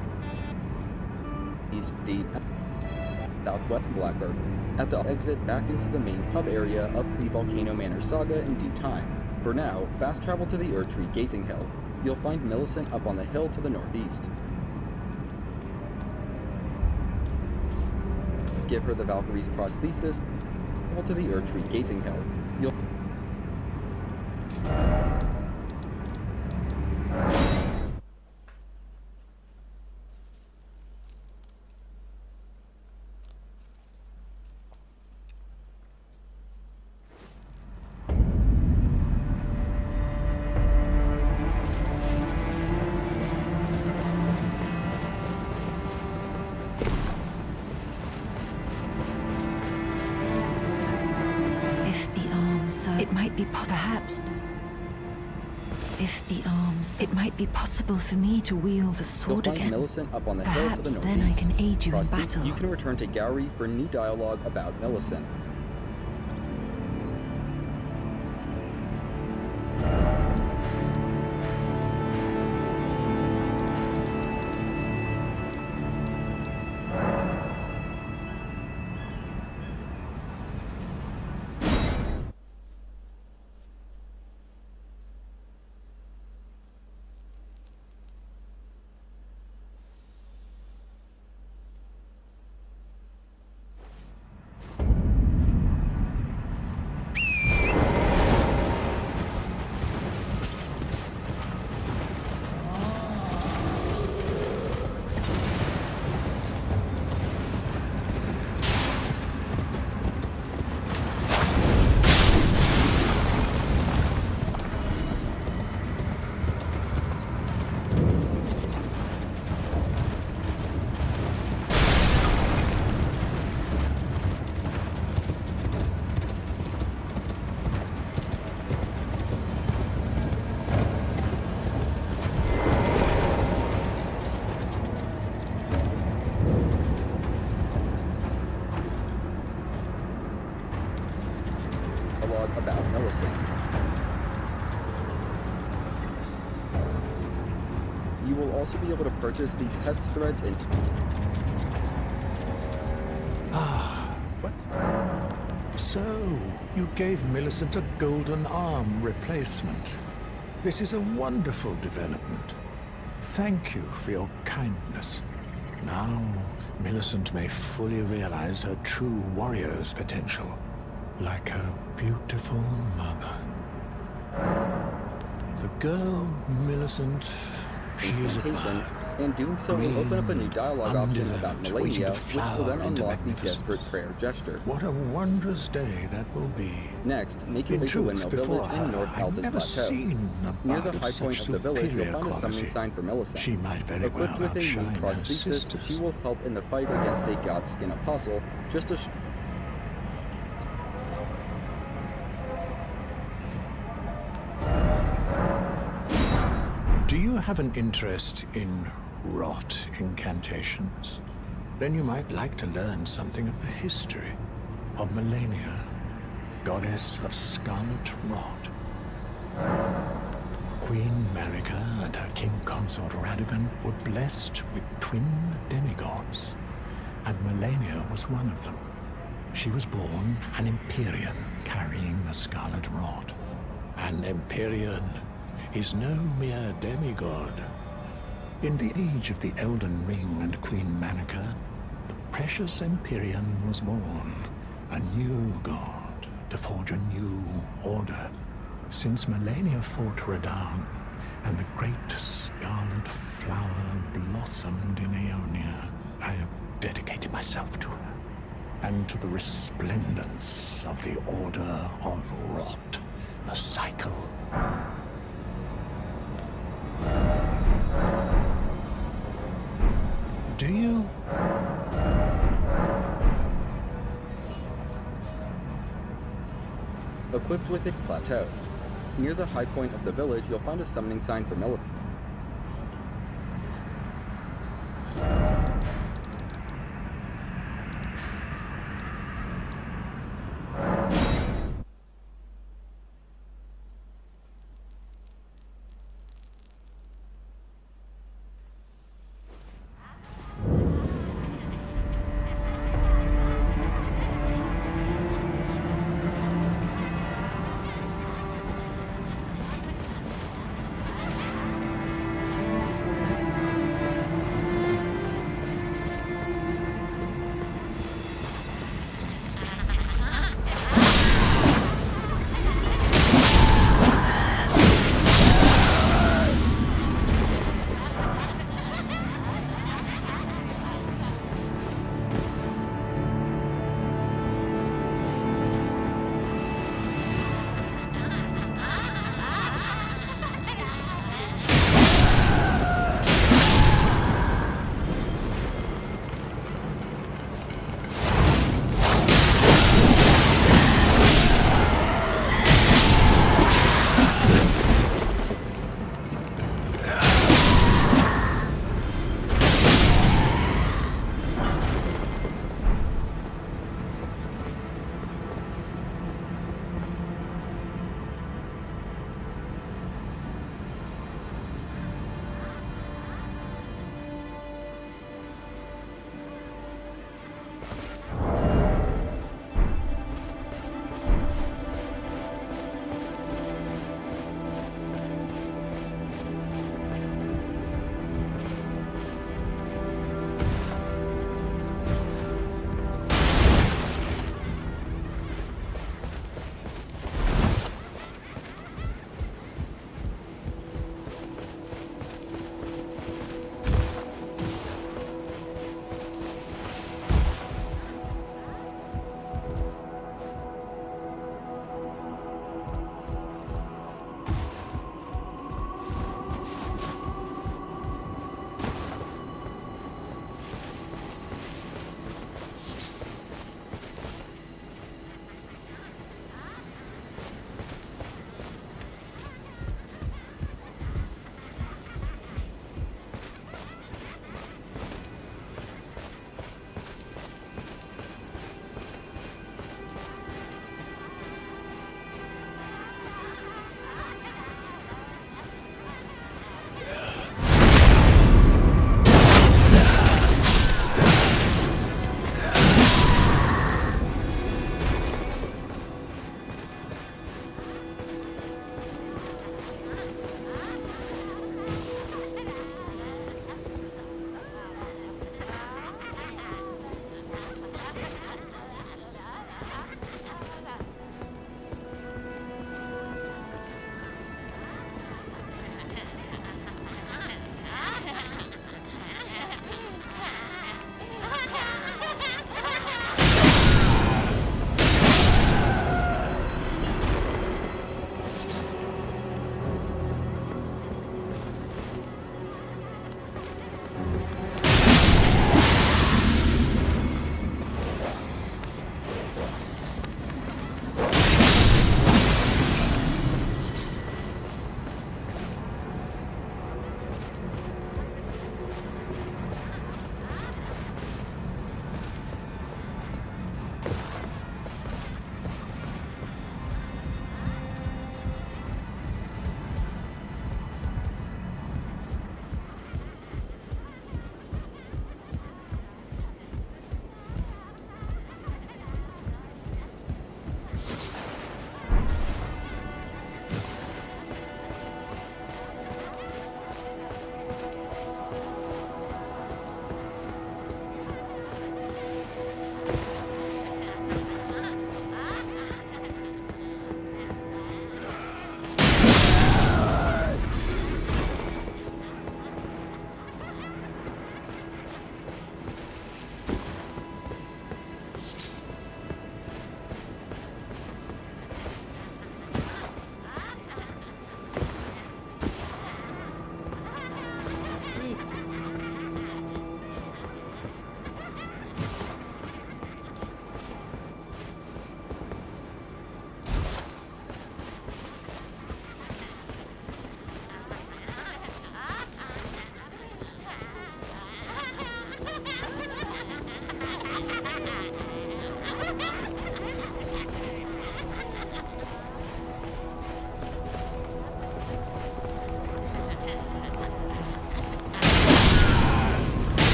east deep southwest Blackguard at the exit back into the main hub area of the Volcano Manor saga in due time. For now, fast travel to the Erdtree Gazing Hill. You'll find Millicent up on the hill to the northeast. Give her the Valkyrie's prosthesis. Travel to the Erdtree Gazing Hill. You'll It might be possible for me to wield a sword You'll find again. Millicent up on the hill to the Perhaps northeast. then I can aid you in Frosty, battle. you can return to Gowrie for new dialogue about Millicent. About Millicent. You will also be able to purchase the pest threads and What? So, you gave Millicent a golden arm replacement. This is a wonderful development. Thank you for your kindness. Now, Millicent may fully realize her true warrior's potential, like her beautiful mother. The girl, Millicent, she is a bird. and doing so will open up a new dialogue option about Undeveloped, waiting Melania, to which will flower then into unlock the magnificence. desperate prayer gesture. What a wondrous day that will be. Next, make your In way to truth, Windmill before Village in her, North I've Altus never Plateau. seen a Near bard the of high such point of the village, you'll superior find a summoning quality. sign for Millicent. She might very well Equipped with a outshine new her prosthesis, sisters. she will help in the fight against a Godskin apostle, just a Do you have an interest in rot incantations? Then you might like to learn something of the history of Melania, goddess of scarlet rot. Queen Marika and her king consort Radagon were blessed with twin demigods, and Melania was one of them. She was born an Empyrean carrying the scarlet rot. An Empyrean is no mere demigod. In the age of the Elden Ring and Queen Marika, the precious Empyrean was born, a new god to forge a new order. Since Melania fought Radahn, and the great scarlet flower blossomed dedicated myself to her, and to the resplendence of the Order of Rot, the cycle. Do you? Equipped with a plateau. Near the high point of the village, you'll find a summoning sign for military.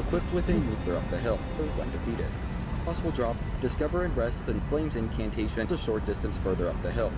equipped with a nuclear up the hill, when defeated. Possible drop, discover and rest the Flames incantation a short distance further up the hill.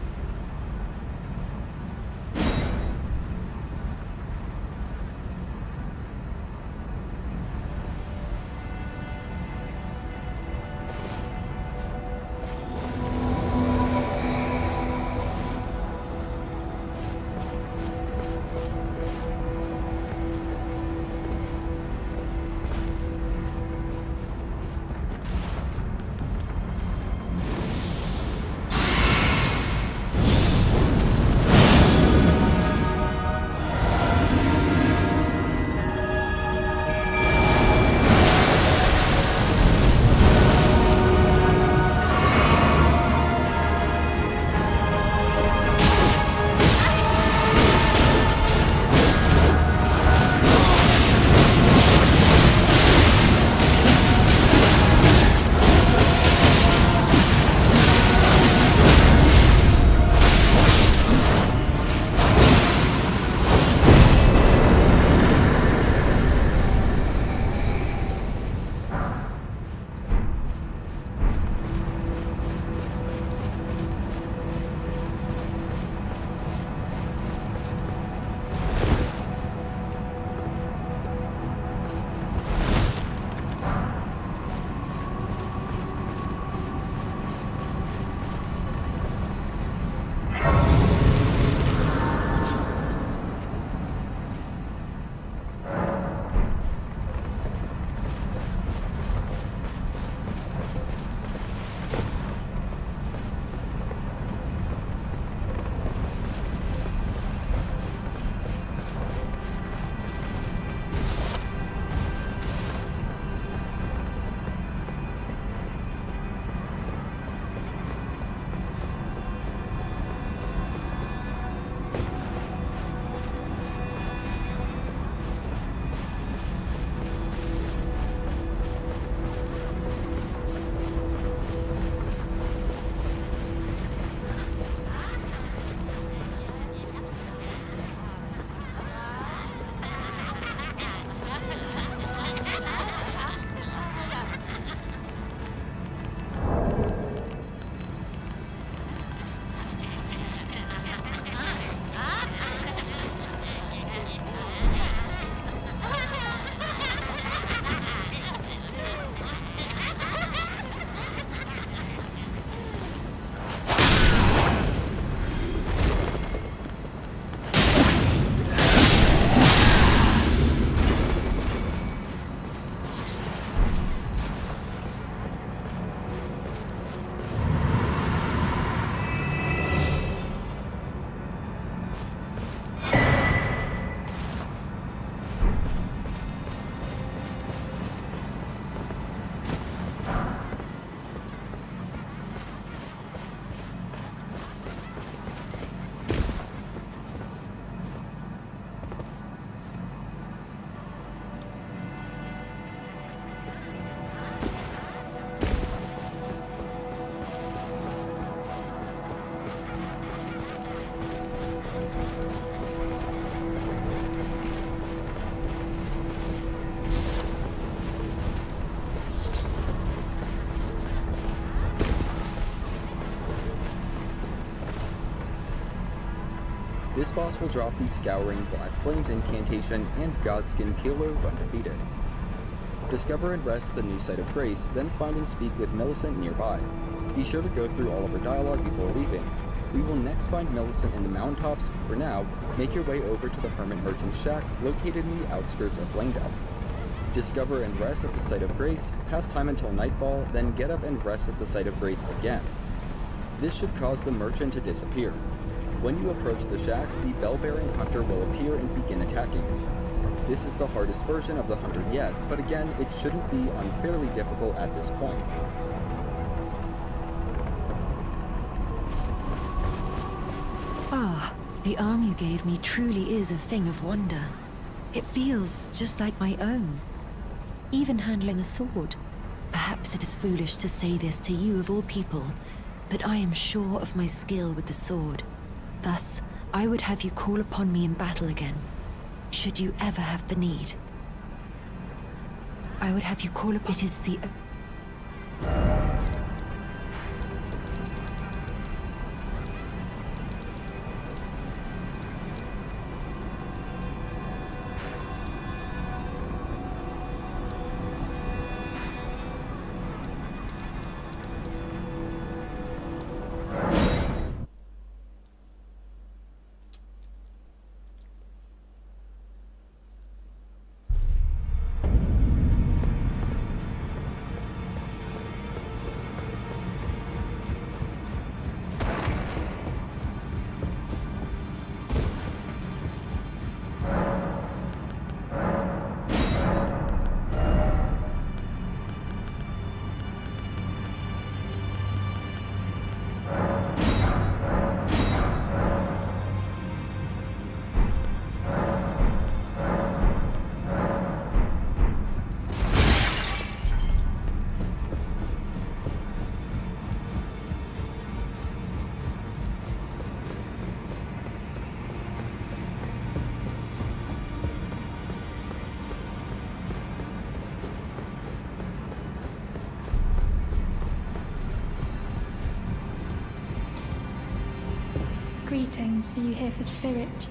This boss will drop the Scouring Black Flames incantation and Godskin Peeler when defeated. Discover and rest at the new site of Grace, then find and speak with Millicent nearby. Be sure to go through all of her dialogue before leaving. We will next find Millicent in the mountaintops. For now, make your way over to the Hermit Merchant's shack located in the outskirts of Langdale. Discover and rest at the site of Grace, pass time until nightfall, then get up and rest at the site of Grace again. This should cause the merchant to disappear. When you approach the shack, the bell-bearing hunter will appear and begin attacking. This is the hardest version of the hunter yet, but again, it shouldn't be unfairly difficult at this point. Ah, the arm you gave me truly is a thing of wonder. It feels just like my own. Even handling a sword. Perhaps it is foolish to say this to you of all people, but I am sure of my skill with the sword. Thus, I would have you call upon me in battle again, should you ever have the need. I would have you call upon... It is the... Greetings, are you here for spirit?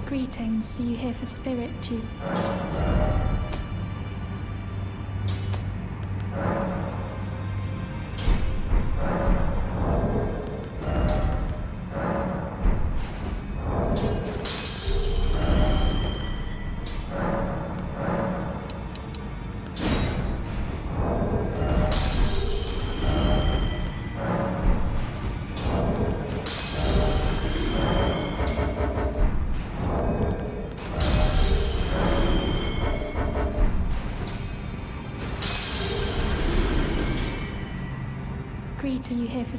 Greetings, are you here for spirit too? Greet, are you here for...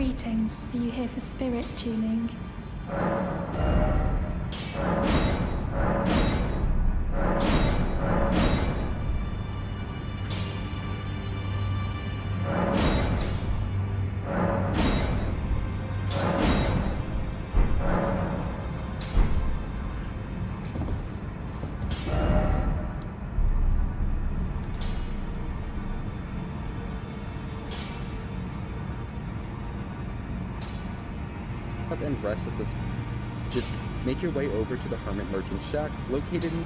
Greetings. Are you here for spirit tuning? And rest at this. Just make your way over to the Hermit Merchant Shack located in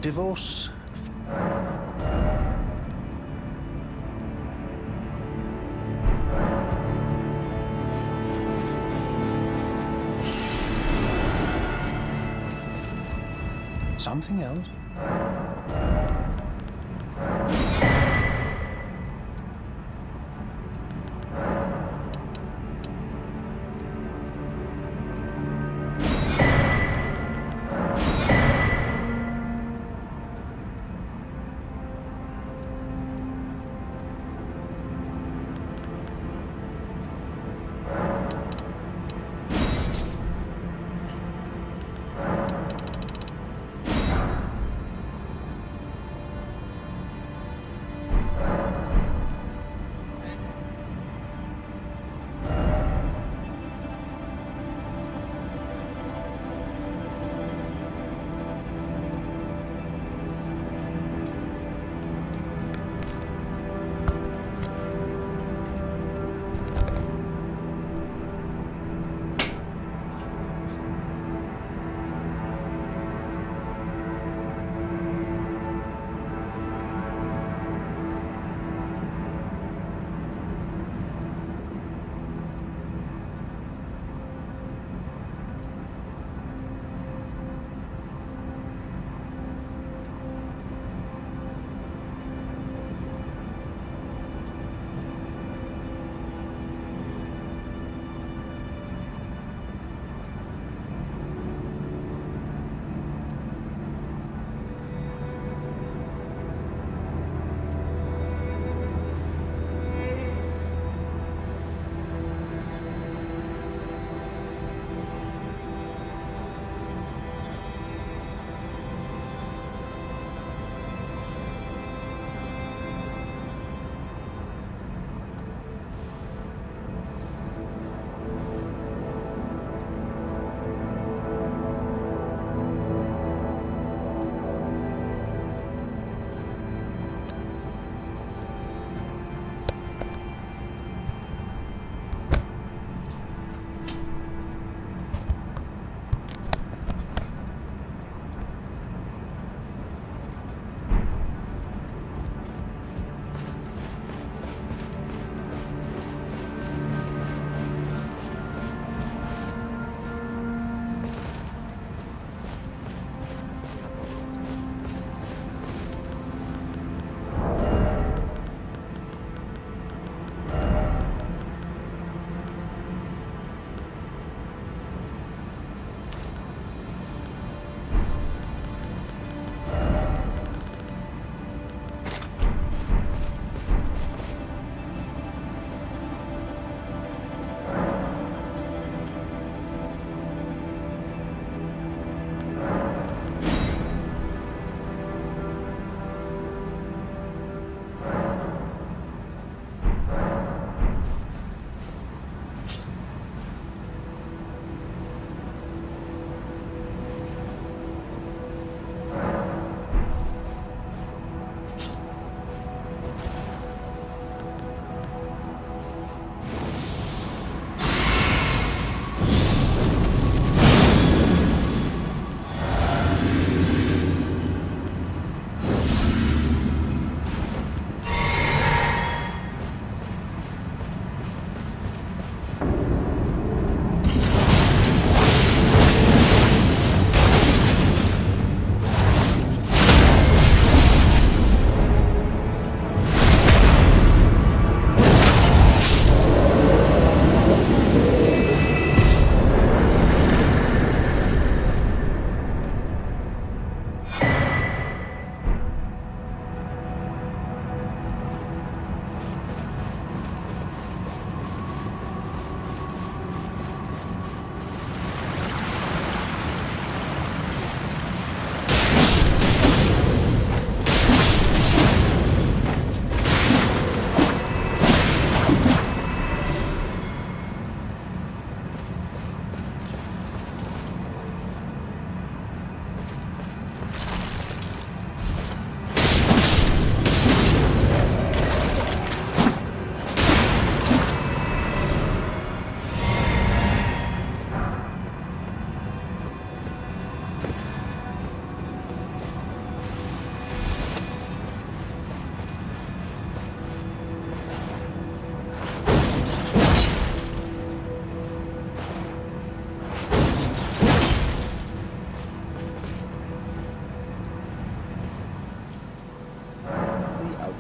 Divorce. Something else?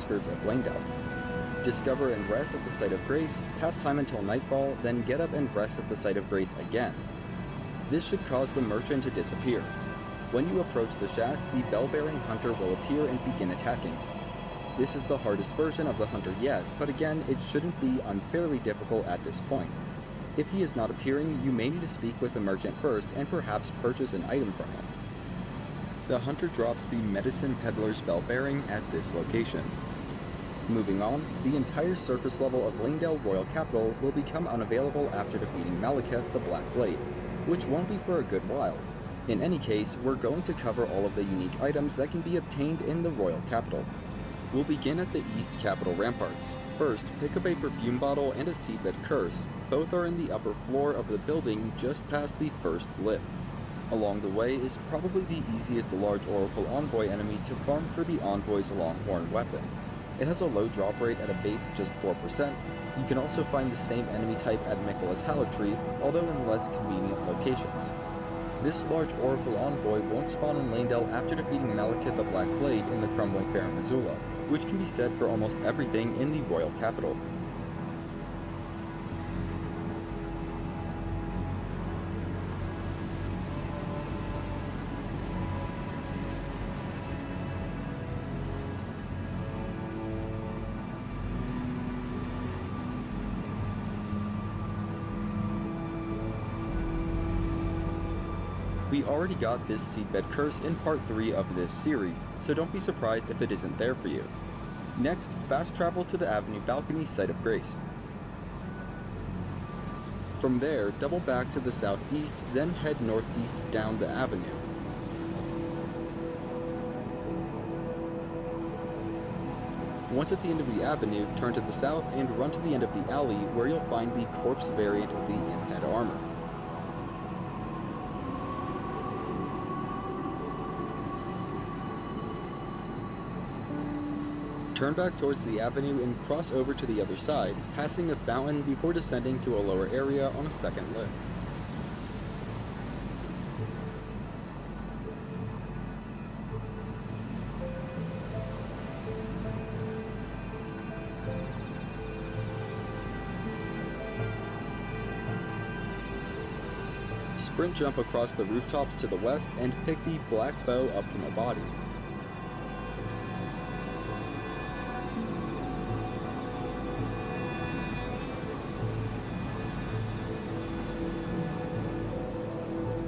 outskirts of Langdale. Discover and rest at the site of Grace, pass time until nightfall, then get up and rest at the site of Grace again. This should cause the merchant to disappear. When you approach the shack, the bell-bearing hunter will appear and begin attacking. This is the hardest version of the hunter yet, but again, it shouldn't be unfairly difficult at this point. If he is not appearing, you may need to speak with the merchant first and perhaps purchase an item from him. The hunter drops the Medicine Peddler's bell bearing at this location. Moving on, the entire surface level of Langdale Royal Capital will become unavailable after defeating Malekith the Black Blade, which won't be for a good while. In any case, we're going to cover all of the unique items that can be obtained in the Royal Capital. We'll begin at the East Capital Ramparts. First, pick up a perfume bottle and a seedbed curse. Both are in the upper floor of the building just past the first lift. Along the way is probably the easiest large Oracle Envoy enemy to farm for the Envoy's Longhorn weapon. It has a low drop rate at a base of just 4%. You can also find the same enemy type at Michaelis Hallotree, although in less convenient locations. This large Oracle Envoy won't spawn in Langdale after defeating Malekith the Black Blade in the Crumbling Fair in Missoula, which can be said for almost everything in the Royal Capital. We already got this seedbed curse in part 3 of this series, so don't be surprised if it isn't there for you. Next, fast travel to the Avenue Balcony site of Grace. From there, double back to the southeast, then head northeast down the avenue. Once at the end of the avenue, turn to the south and run to the end of the alley where you'll find the corpse variant of the in-head armor. Turn back towards the avenue and cross over to the other side, passing a fountain before descending to a lower area on a second lift. Sprint jump across the rooftops to the west and pick the black bow up from a body.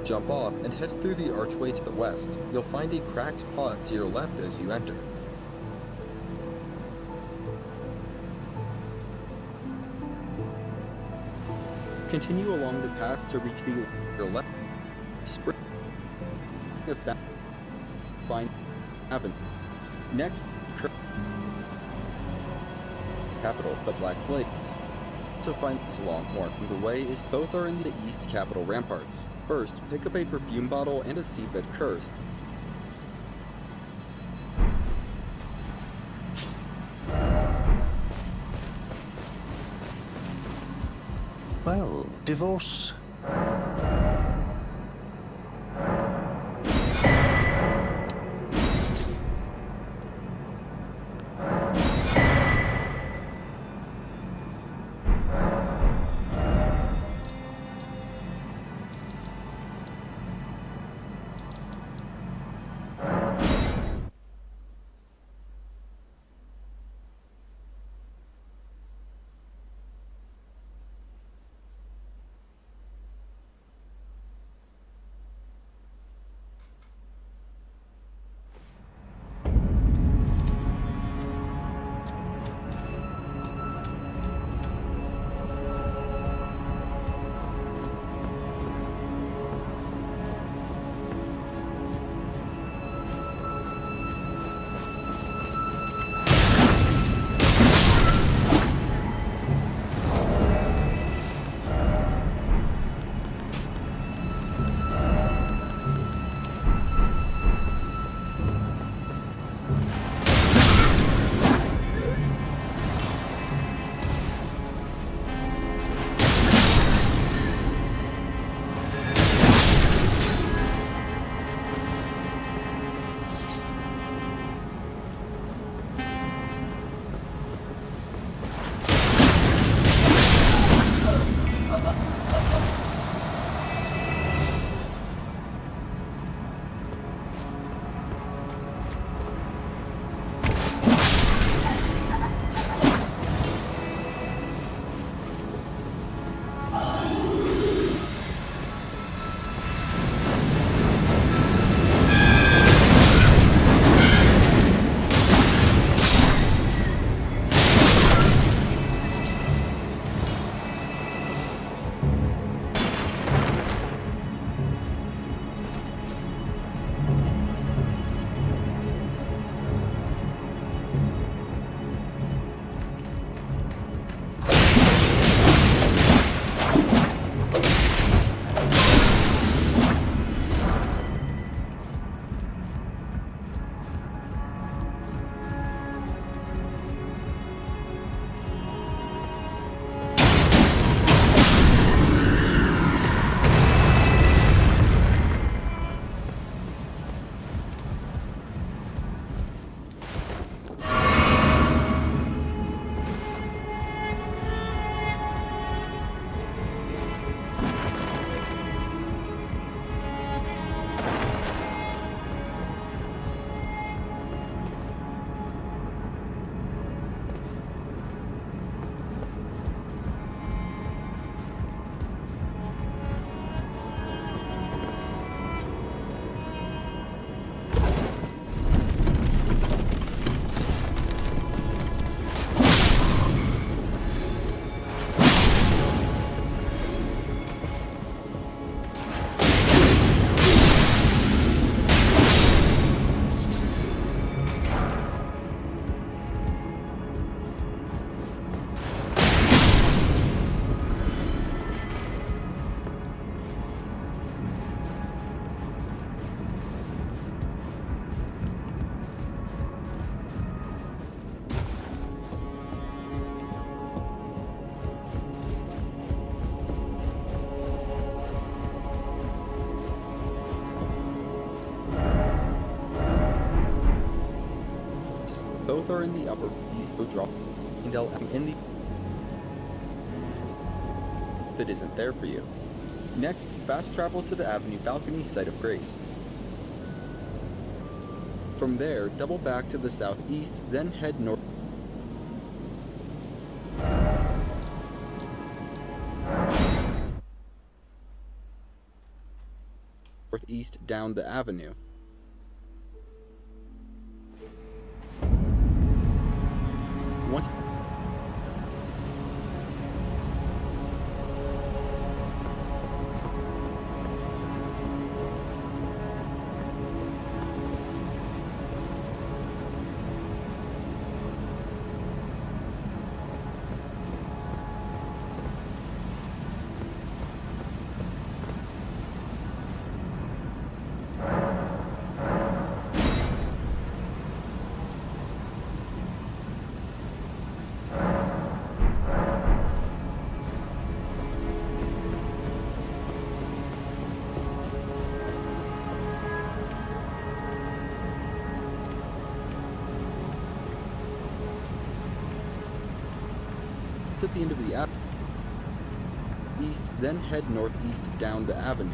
Jump off and head through the archway to the west. You'll find a cracked pot to your left as you enter. Continue along the path to reach your left. Spring find avenue. Next, Capital, the Black Blades. To find this Longhorn from the way is both are in the East Capital Ramparts. First, pick up a perfume bottle and a seedbed curse. Well, divorce. Both are in the upper east drop in the if it isn't there for you. Next, fast travel to the Avenue balcony site of grace. From there, double back to the southeast, then head northeast down the avenue. Once at the end of the avenue east, then head northeast down the avenue.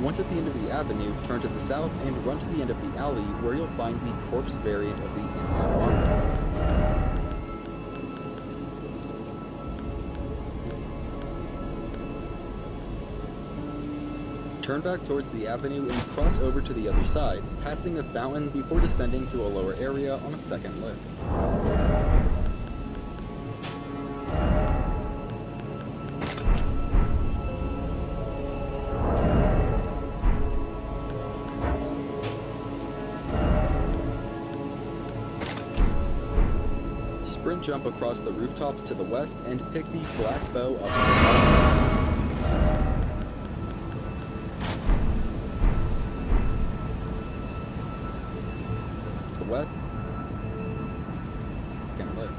Once at the end of the avenue, turn to the south and run to the end of the alley where you'll find the corpse variant of the Empire armor. Turn back towards the avenue and cross over to the other side, passing a fountain before descending to a lower area on a second lift. Sprint jump across the rooftops to the west and pick the black bow up the west. Second lift.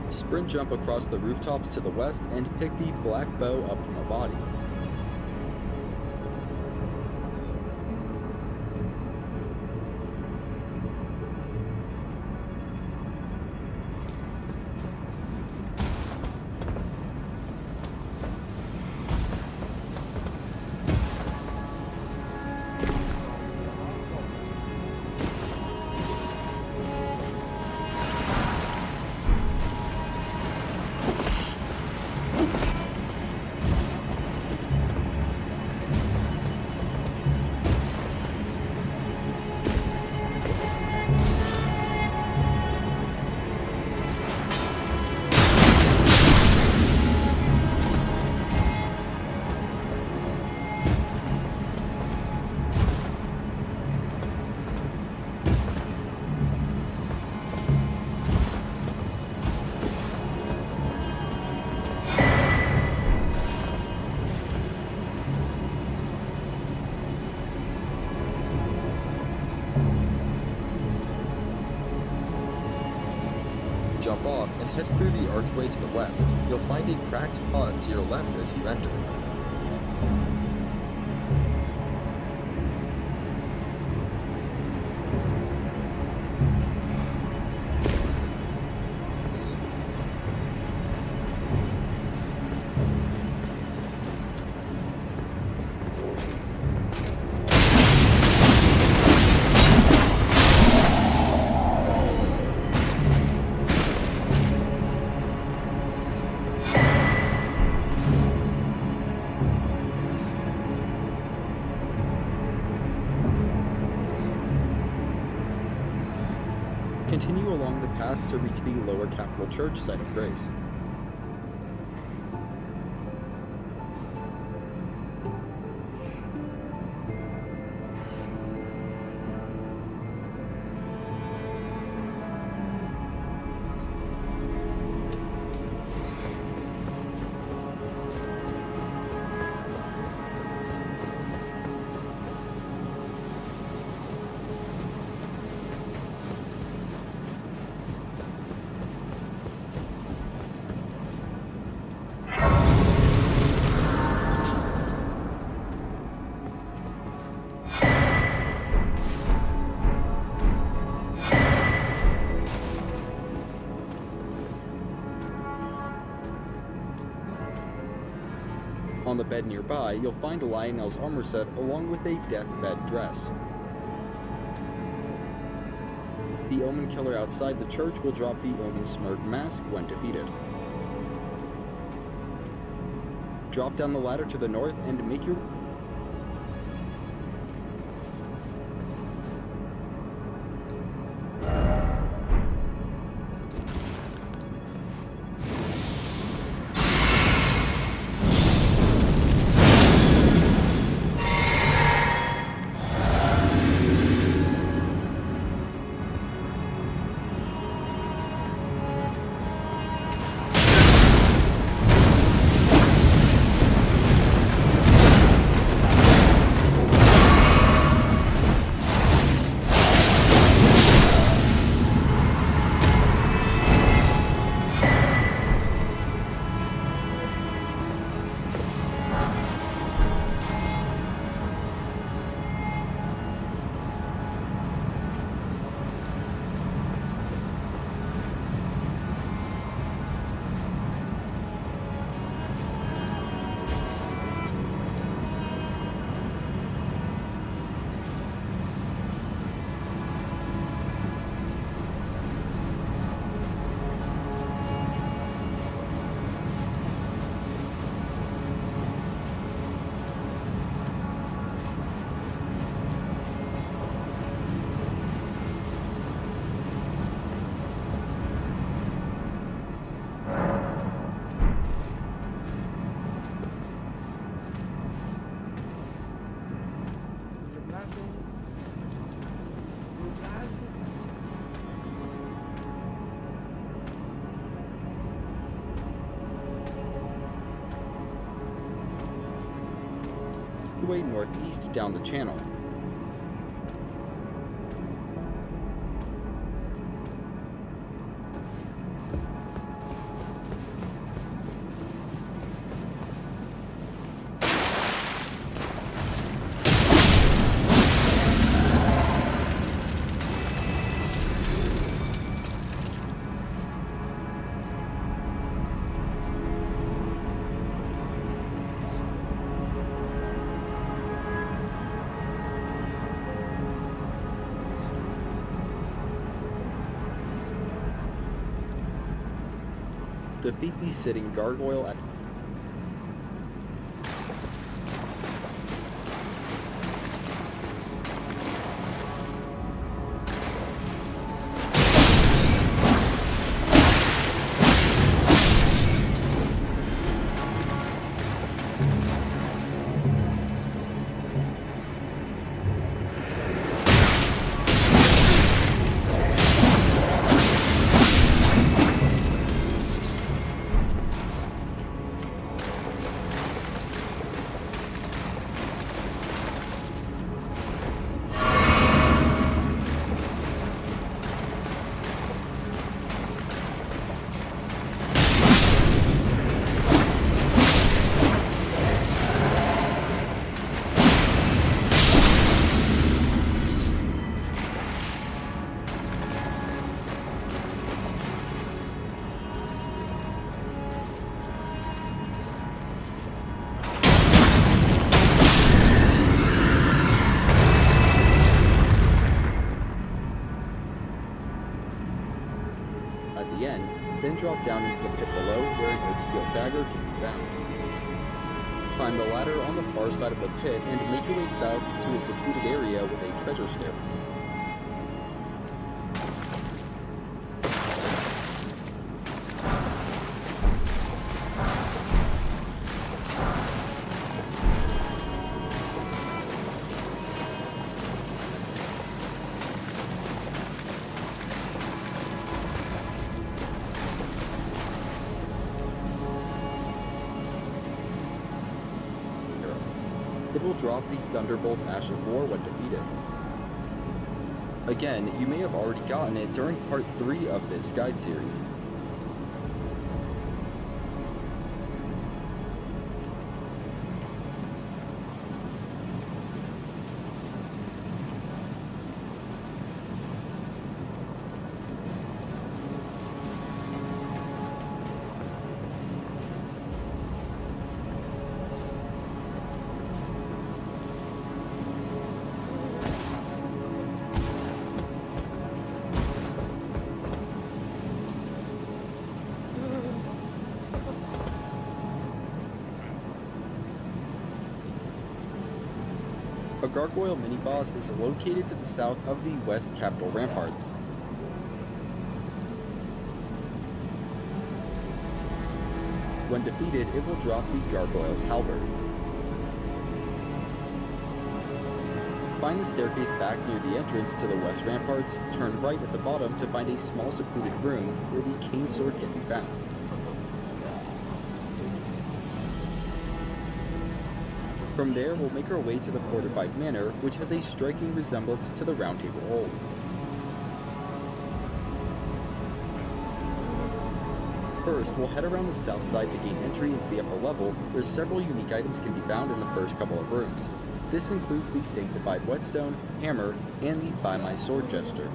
Sprint jump across the rooftops to the west and pick the black bow up from a body. jump off and head through the archway to the west. You'll find a cracked pod to your left as you enter. Continue along the path to reach the Lower Capital Church site of grace. On the bed nearby, you'll find Lionel's armor set along with a deathbed dress. The Omen Killer outside the church will drop the Omen Smirk mask when defeated. Drop down the ladder to the north and make your way northeast down the channel. Defeat the sitting gargoyle at drop down into the pit below where an oak steel dagger can be found. Climb the ladder on the far side of the pit and make your way south to a secluded area with a treasure stair. It will drop the Thunderbolt Ash of War when defeated. Again, you may have already gotten it during part 3 of this guide series. A gargoyle mini-boss is located to the south of the West Capitol ramparts. When defeated, it will drop the gargoyle's halberd. Find the staircase back near the entrance to the west ramparts, turn right at the bottom to find a small secluded room where the cane sword can be found. From there, we'll make our way to the fortified manor, which has a striking resemblance to the Round Table Hold. First, we'll head around the south side to gain entry into the upper level, where several unique items can be found in the first couple of rooms. This includes the Sanctified Whetstone, Hammer, and the By My Sword gesture.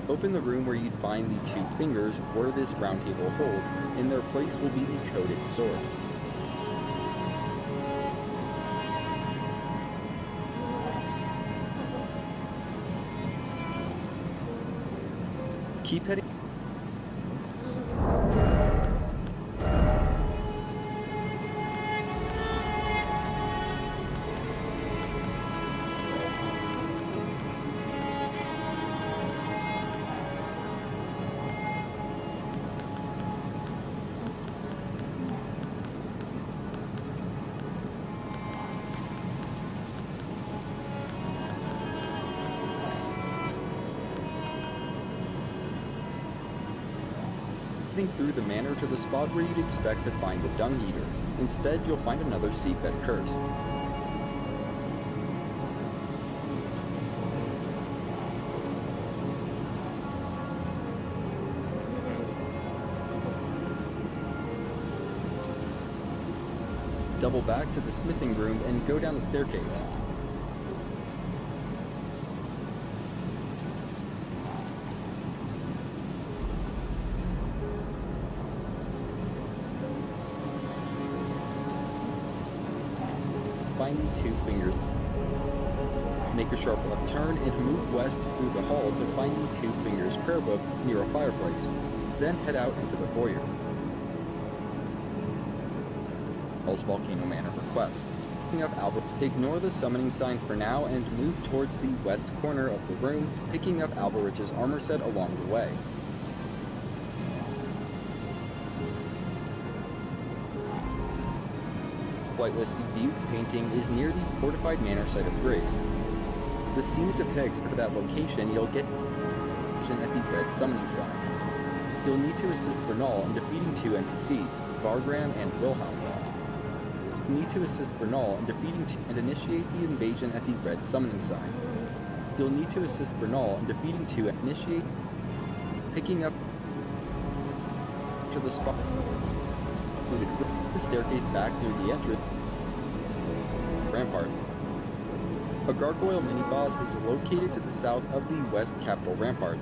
Open the room where you'd find the 2 fingers where this round table hold. In their place will be the coated sword. Keep heading. Through the manor to the spot where you'd expect to find the Dung Eater. Instead, you'll find another seabed curse. Double back to the smithing room and go down the staircase. Find the 2 fingers. Make a sharp left turn and move west through the hall to find the 2 fingers prayer book near a fireplace. Then head out into the foyer. Volcano Manor request. Picking up Albert. Ignore the summoning sign for now and move towards the west corner of the room, picking up Alberich's armor set along the way. Flightless Butte painting is near the fortified manor site of Grace. The scene it depicts for that location you'll get at the red summoning sign. You'll need to assist Bernal in defeating 2 NPCs, Vargram and Wilhelm. You need to assist Bernal in defeating 2 and initiate the invasion at the red summoning sign. You'll need to assist Bernal in defeating 2 and initiate picking up to the spot. included the staircase back near the entrance ramparts. A gargoyle mini-boss is located to the south of the west capital rampart.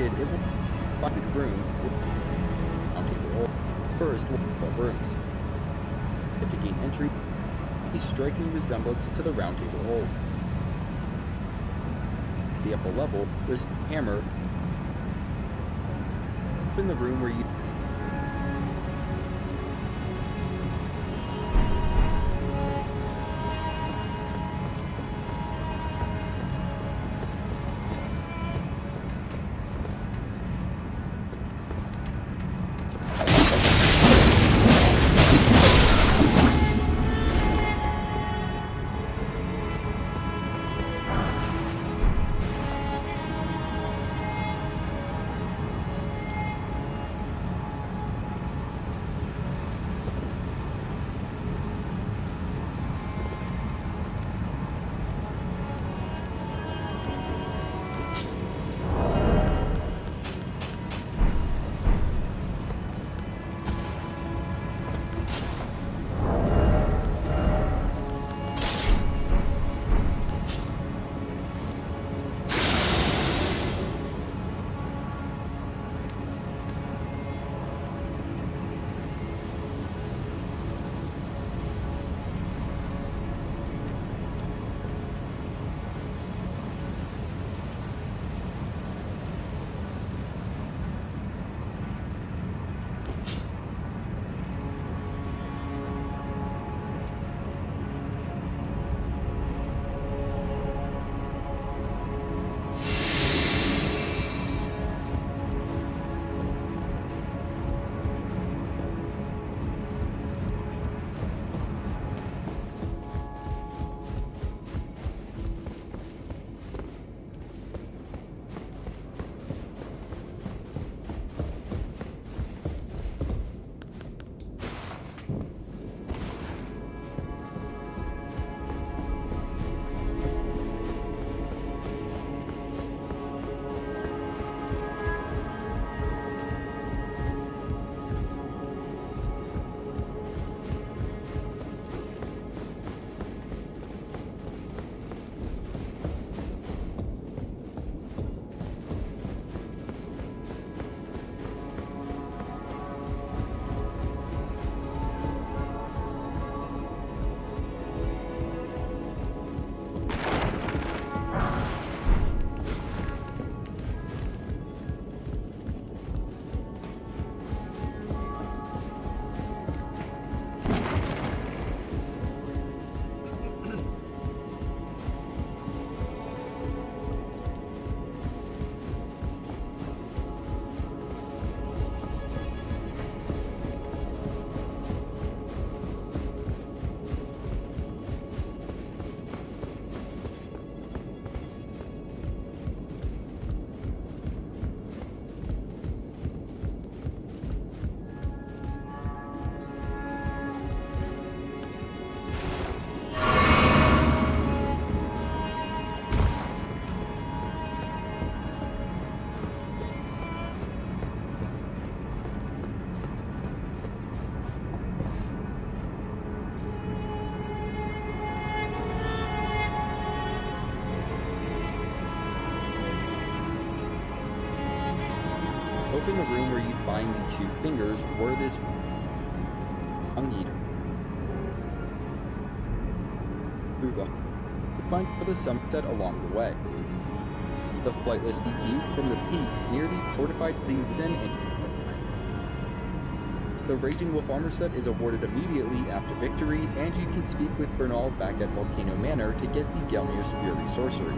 completed, it will find a room with first 12 rooms. And to gain entry, a striking resemblance to the Round Table Hold. To the upper level, there's a hammer. In the room where you open the room where you'd find the two fingers were this tongue eater. Through the you find the sunset along the way. The flightless viewed from the peak near the fortified ELDEN. The Raging Wolf armor set is awarded immediately after victory, and you can speak with Bernal back at Volcano Manor to get the Gelmios Fury sorcery.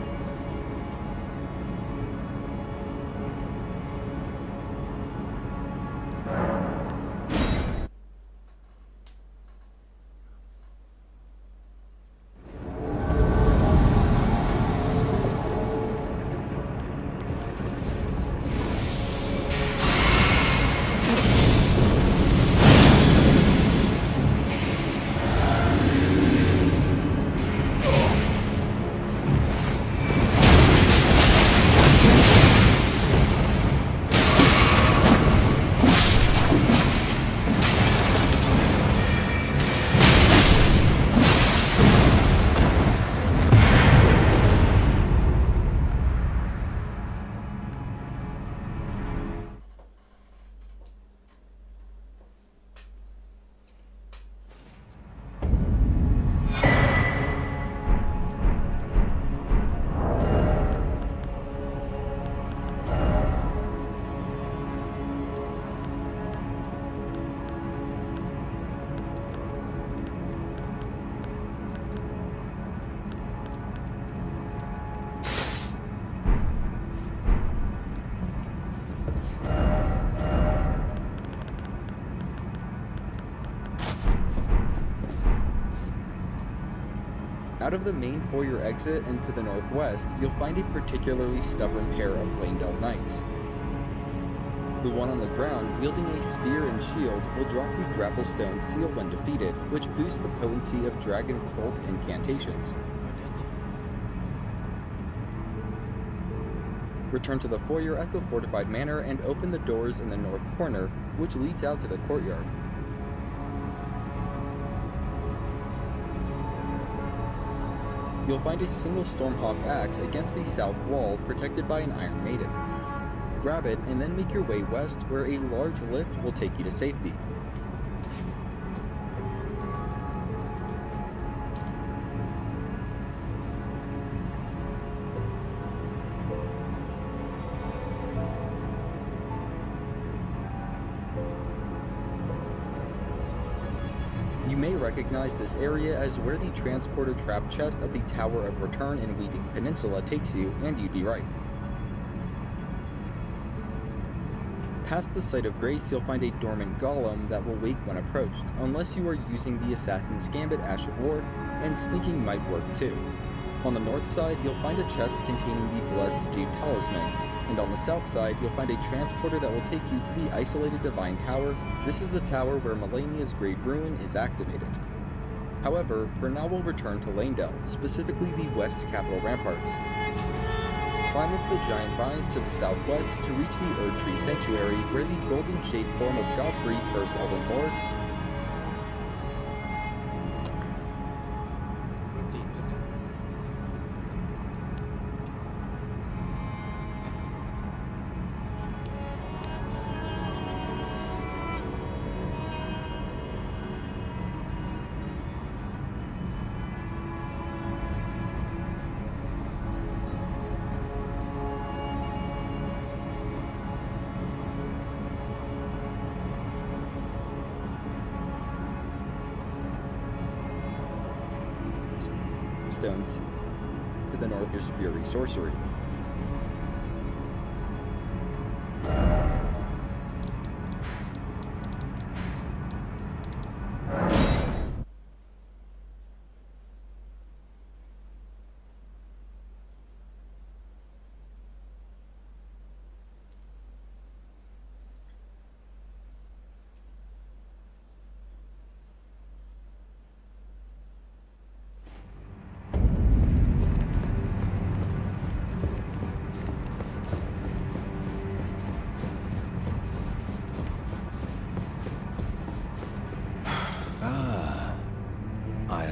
of the main foyer exit and to the northwest, you'll find a particularly stubborn pair of Landel knights. The one on the ground, wielding a spear and shield, will drop the Grapplestone seal when defeated, which boosts the potency of Dragon Cult incantations. Return to the foyer at the fortified manor and open the doors in the north corner, which leads out to the courtyard. You'll find a single Stormhawk axe against the south wall, protected by an Iron Maiden. Grab it and then make your way west, where a large lift will take you to safety. You may recognize this area as where the transporter trap chest of the Tower of Return in Weeping Peninsula takes you, and you'd be right. Past the site of grace, you'll find a dormant golem that will wake when approached, unless you are using the Assassin's Gambit Ash of War, and sneaking might work too. On the north side, you'll find a chest containing the Blessed Jade Talisman, and on the south side, you'll find a transporter that will take you to the isolated Divine Tower. This is the tower where Malenia's Great Ruin is activated. However, for now we'll return to Landel, specifically the West Capital Ramparts. Climb up the giant vines to the southwest to reach the Erd Tree Sanctuary, where the golden shade form of Godfrey, First Elden Lord, stones to the north is Fury Sorcery.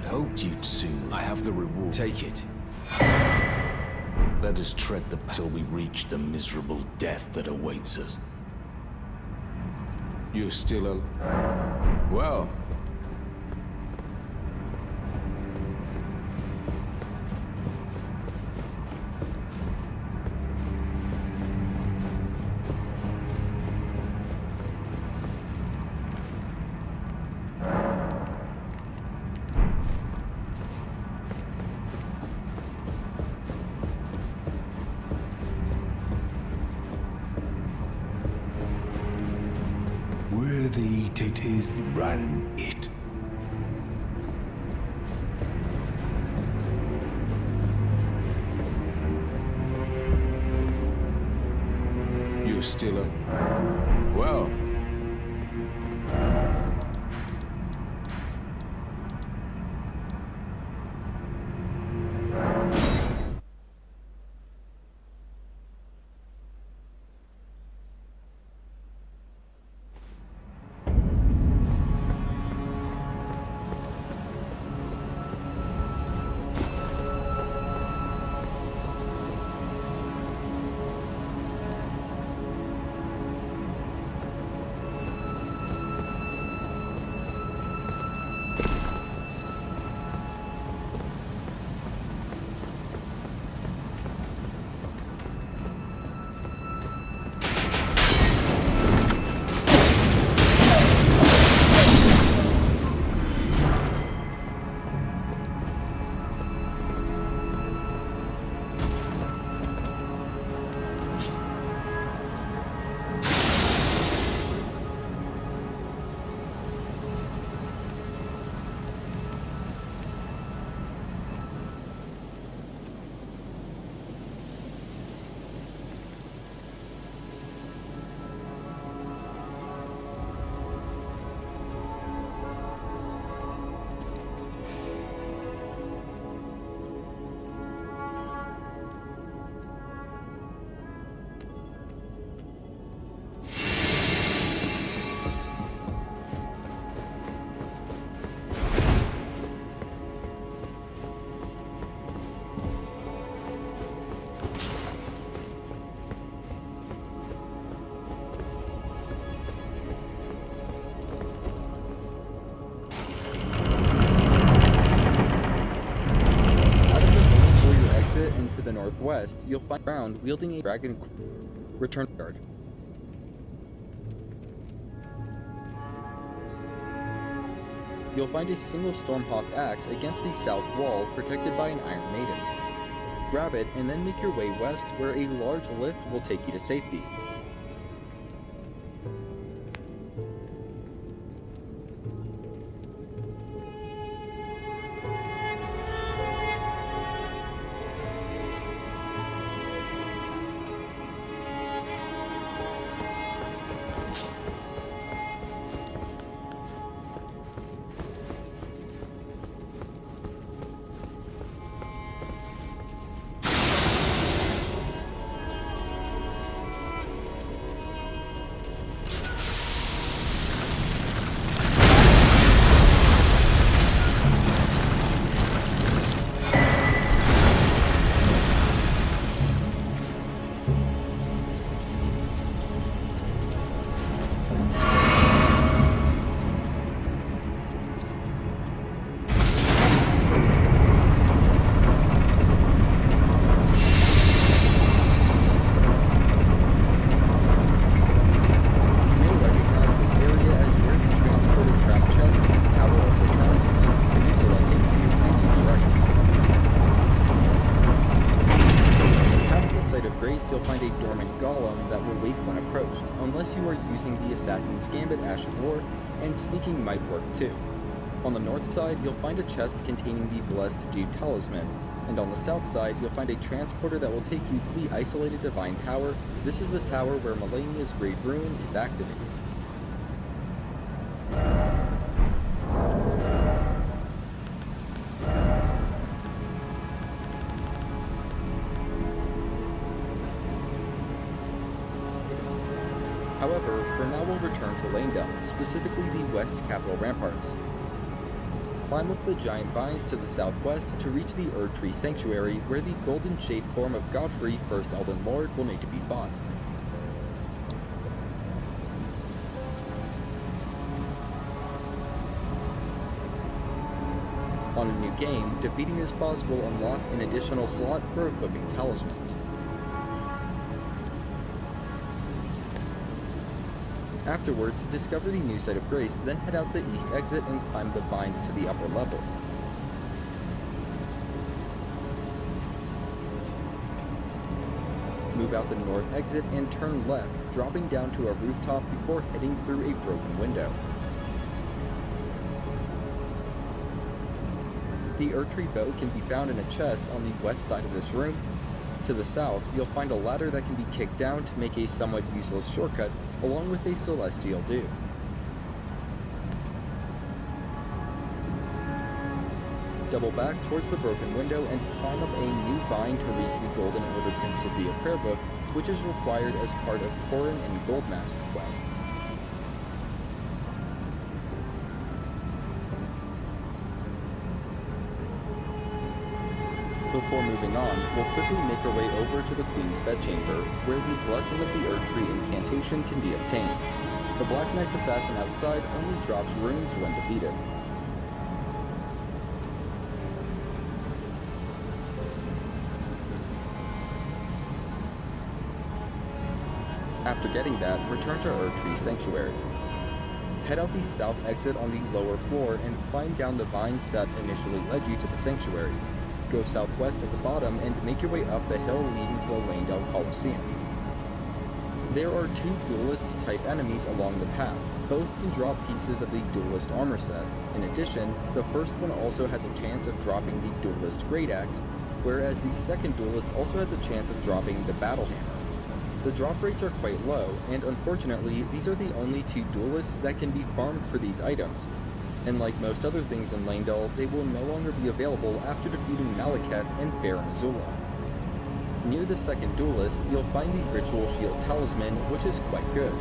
Hoped you'd soon. I have the reward. Take it. Let us tread the path till we reach the miserable death that awaits us. You're still well. Worthy it is run it. You're still well. to the northwest, you'll find Brown wielding a dragon return guard. You'll find a single Stormhawk axe against the south wall protected by an Iron Maiden. Grab it and then make your way west where a large lift will take you to safety. You'll find a dormant golem that will wake when approached, unless you are using the Assassin's Gambit Ash of War, and sneaking might work too. On the north side, you'll find a chest containing the Blessed Dude Talisman, and on the south side, you'll find a transporter that will take you to the isolated Divine Tower. This is the tower where Malenia's Great Ruin is activated. However, for now we'll return to Lanjut, specifically the West Capital Ramparts. Climb up the giant vines to the southwest to reach the Erdtree Sanctuary, where the golden shade form of Godfrey, First Elden Lord, will need to be fought. On a new game, defeating this boss will unlock an additional slot for equipping talismans. Afterwards, discover the new site of Grace, then head out the east exit and climb the vines to the upper level. Move out the north exit and turn left, dropping down to a rooftop before heading through a broken window. The Erdtree bow can be found in a chest on the west side of this room. To the south, you'll find a ladder that can be kicked down to make a somewhat useless shortcut, along with a celestial dew. Double back towards the broken window and climb up a new vine to reach the Golden Order Principia prayer book, which is required as part of Corin and Goldmask's quest. Before moving on, we'll quickly make our way over to the Queen's Bedchamber, where the Blessing of the Erdtree incantation can be obtained. The Black Knight Assassin outside only drops runes when defeated. After getting that, return to Erdtree Sanctuary. Head out the south exit on the lower floor and climb down the vines that initially led you to the sanctuary. Go southwest at the bottom and make your way up the hill leading to the Leyndell Coliseum. There are two duelist-type enemies along the path. Both can drop pieces of the duelist armor set. In addition, the first one also has a chance of dropping the duelist great axe, whereas the second duelist also has a chance of dropping the battle hammer. The drop rates are quite low, and unfortunately, these are the only two duelists that can be farmed for these items. And like most other things in Leyndell, they will no longer be available after defeating Malekith and Baron Azula. Near the second duelist, you'll find the Ritual Shield Talisman, which is quite good.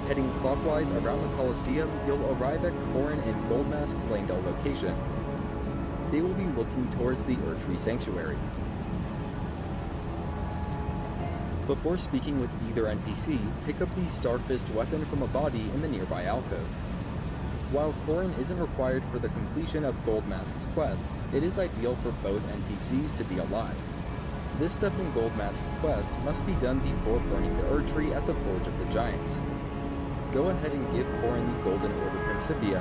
Heading clockwise around the Colosseum, you'll arrive at Corin and Goldmask's Leyndell location. They will be looking towards the Erdtree Sanctuary. Before speaking with either NPC, pick up the Starfist weapon from a body in the nearby alcove. While Corin isn't required for the completion of Goldmask's quest, it is ideal for both NPCs to be alive. This step in Goldmask's quest must be done before burning the Erdtree at the Forge of the Giants. Go ahead and give Corin the Golden Order Principia,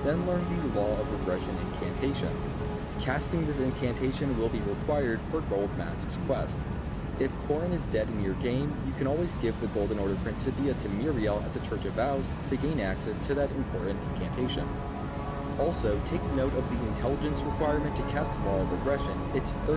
then learn the Law of Regression incantation. Casting this incantation will be required for Goldmask's quest. If Corin is dead in your game, you can always give the Golden Order Principia to Muriel at the Church of Vows to gain access to that important incantation. Also, take note of the intelligence requirement to cast Law of Regression. It's